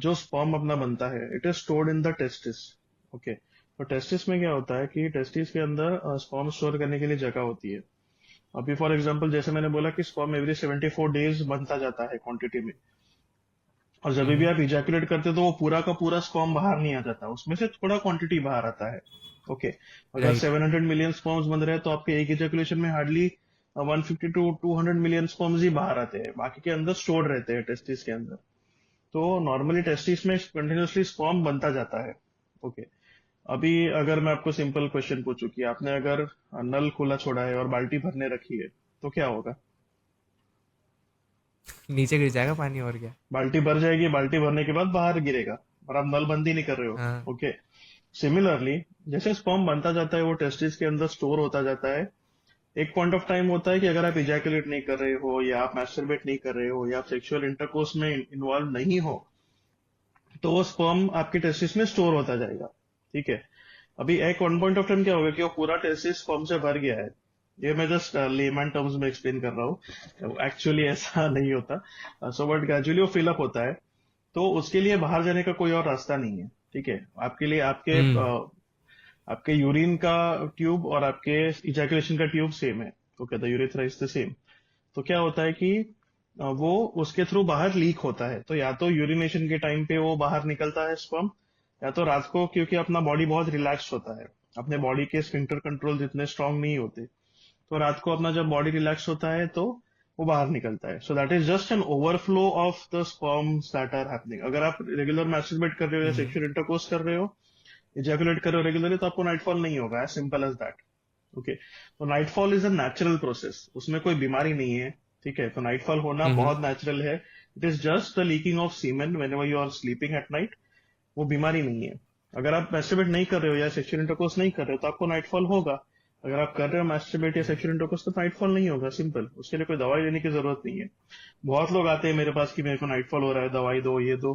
जो sperm अपना बनता है, it is stored in the testis. Okay. तो testis में क्या होता है कि testis के अंदर sperm store करने के लिए जगह होती है. अभी फॉर एग्जांपल जैसे मैंने बोला कि स्पर्म एवरी 74 डेज बनता जाता है क्वांटिटी में, और जब भी हम्म। आप इजैकुलेट करते हो तो वो पूरा का पूरा स्पर्म बाहर नहीं आ जाता, उसमें से थोड़ा क्वांटिटी बाहर आता है. ओके, अगर राइट। 700 मिलियन स्पर्म्स बन रहे हैं तो आपके एक इजैकुलेशन में हार्डली 150 टू 200 मिलियन स्पर्म्स ही बाहर आते हैं, बाकी के अंदर स्टोर्ड रहते हैं टेस्टिस के अंदर. तो नॉर्मली टेस्टिस में कंटिन्यूसली स्पर्म बनता जाता है. ओके, अभी अगर मैं आपको सिंपल क्वेश्चन पूछूं कि आपने अगर नल खुला छोड़ा है और बाल्टी भरने रखी है, तो क्या होगा? नीचे गिर जाएगा पानी, और क्या। बाल्टी भर जाएगी, बाल्टी भरने के बाद बाहर गिरेगा, और आप नल बंद ही नहीं कर रहे हो. हाँ। ओके, सिमिलरली जैसे स्पर्म बनता जाता है वो टेस्टिस के अंदर स्टोर होता जाता है, एक पॉइंट ऑफ टाइम होता है कि अगर आप इजैकुलेट नहीं कर रहे हो या आप मैस्टरबेट नहीं कर रहे हो या आप सेक्सुअल इंटरकोर्स में इन्वॉल्व नहीं हो, तो वो स्पर्म आपके टेस्टिस में स्टोर होता जाएगा. ठीक है, अभी एक वन पॉइंट ऑफ टाइम क्या होगा कि वो पूरा टेस्टिस स्पर्म से भर गया है. ये मैं जस्ट लेमैन टर्म्स में एक्सप्लेन कर रहा हूँ, एक्चुअली ऐसा नहीं होता. सो बट ग्रेजुअली वो फिलअप होता है, तो उसके लिए बाहर जाने का कोई और रास्ता नहीं है. ठीक है, आपके लिए हम्म। आपके यूरिन का ट्यूब और आपके इजैकुलेशन का ट्यूब सेम है. Okay, the urethra is the same. तो क्या होता है कि वो उसके थ्रू बाहर लीक होता है, तो या तो यूरिनेशन के टाइम पे वो बाहर निकलता है स्पर्म, या तो रात को, क्योंकि अपना बॉडी बहुत रिलैक्स होता है, अपने बॉडी के स्फिंक्टर कंट्रोल जितने स्ट्रांग नहीं होते, तो रात को अपना जब बॉडी रिलैक्स होता है तो वो बाहर निकलता है. So that is just an overflow of the sperms that are happening. अगर आप रेगुलर मैस्टरबेट कर रहे हो या हम्म। सेक्सुअल इंटरकोर्स कर रहे हो, इजैकुलेट कर रहे हो रेगुलरली, तो आपको नाइटफॉल नहीं होगा. As simple as that. Okay, तो nightfall is a natural process, उसमें कोई बीमारी नहीं है. ठीक है, तो नाइटफॉल होना हम्म। बहुत नेचुरल है. It is just the leaking of semen whenever you are sleeping at night. वो बीमारी नहीं है. अगर आप मैस्टरबेट नहीं कर रहे हो या सेक्सुअल इंटरकोर्स नहीं कर रहे हो तो आपको नाइटफॉल होगा. अगर आप कर रहे हो मैस्टरबेट या सेक्सुअल इंटरकोर्स तो नाइटफॉल नहीं होगा, सिंपल। उसके लिए कोई दवाई लेने की जरूरत नहीं है। बहुत लोग आते हैं मेरे पास कि मेरे को नाइटफॉल हो रहा है, दवाई दो, ये दो।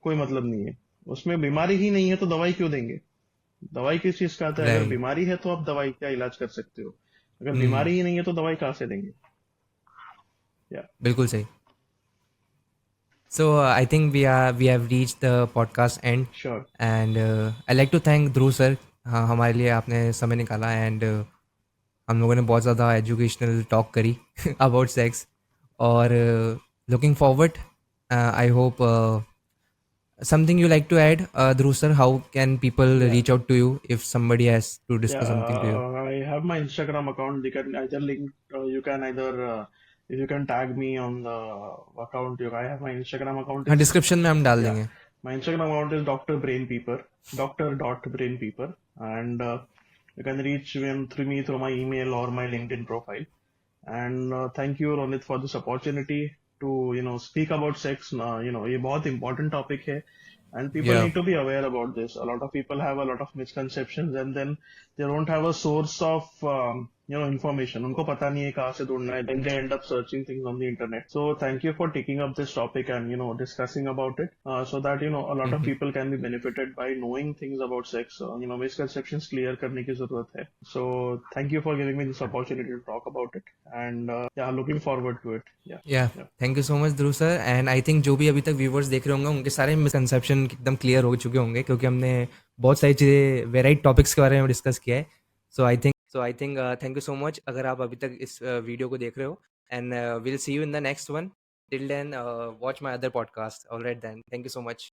कोई मतलब नहीं है। उसमें बीमारी ही नहीं है तो दवाई क्यों देंगे? दवाई किस चीज का आता है? अगर राइट। बीमारी है तो आप दवाई का इलाज कर सकते हो। अगर हम्म। बीमारी ही नहीं है तो दवाई कहाँ से देंगे? या बिल्कुल सही। So I think we have reached the podcast end, sure. and I like to thank Dhruv sir, हाँ हमारे लिए आपने समय निकाला, एंड हम लोगों ने बहुत ज़्यादा एजुकेशनल टॉक करी अबाउट सेक्स, और looking forward, I hope something you like to add, Dhruv sir, how can people या reach out to you if somebody has to Yeah, discuss something to you? I have my Instagram account. You can either link, you can either, if you can tag me on the account. I have my Instagram account हाँ, is, डिस्क्रिप्शन में हम डाल yeah, देंगे। my Instagram account is Dr. Brain Peeper, Dr. Dot Brain Peeper, and you can reach me through my email or my LinkedIn profile. And thank you, Ronit, for this opportunity to speak about sex. ये बहुत important topic है, and people या need to be aware about this. A lot of people have a lot of misconceptions, and then they don't have a source of information. उनको पता नहीं है कहाँ से ढूंढना है. Then they end up searching things on the internet. So thank you for taking up this topic and discussing about it, so that a lot of people can be benefited by knowing things about sex. Misconceptions clear करने की जरूरत है. So thank you for giving me this opportunity to talk about it, and yeah, looking forward to it. Yeah, या yeah, thank you so much Dhruv sir, and I think जो भी अभी तक व्यूवर्स देख रहे होंगे उनके सारे मिसकंसेप्शन एकदम क्लियर हो चुके होंगे, क्योंकि हमने बहुत सारी चीज़ें, वेराइट टॉपिक्स के बारे में डिस्कस किया है। So I think thank you so much अगर आप अभी तक इस वीडियो को देख रहे हो, and will see you in the next one. Till then watch my other podcast. Alright then, thank you so much.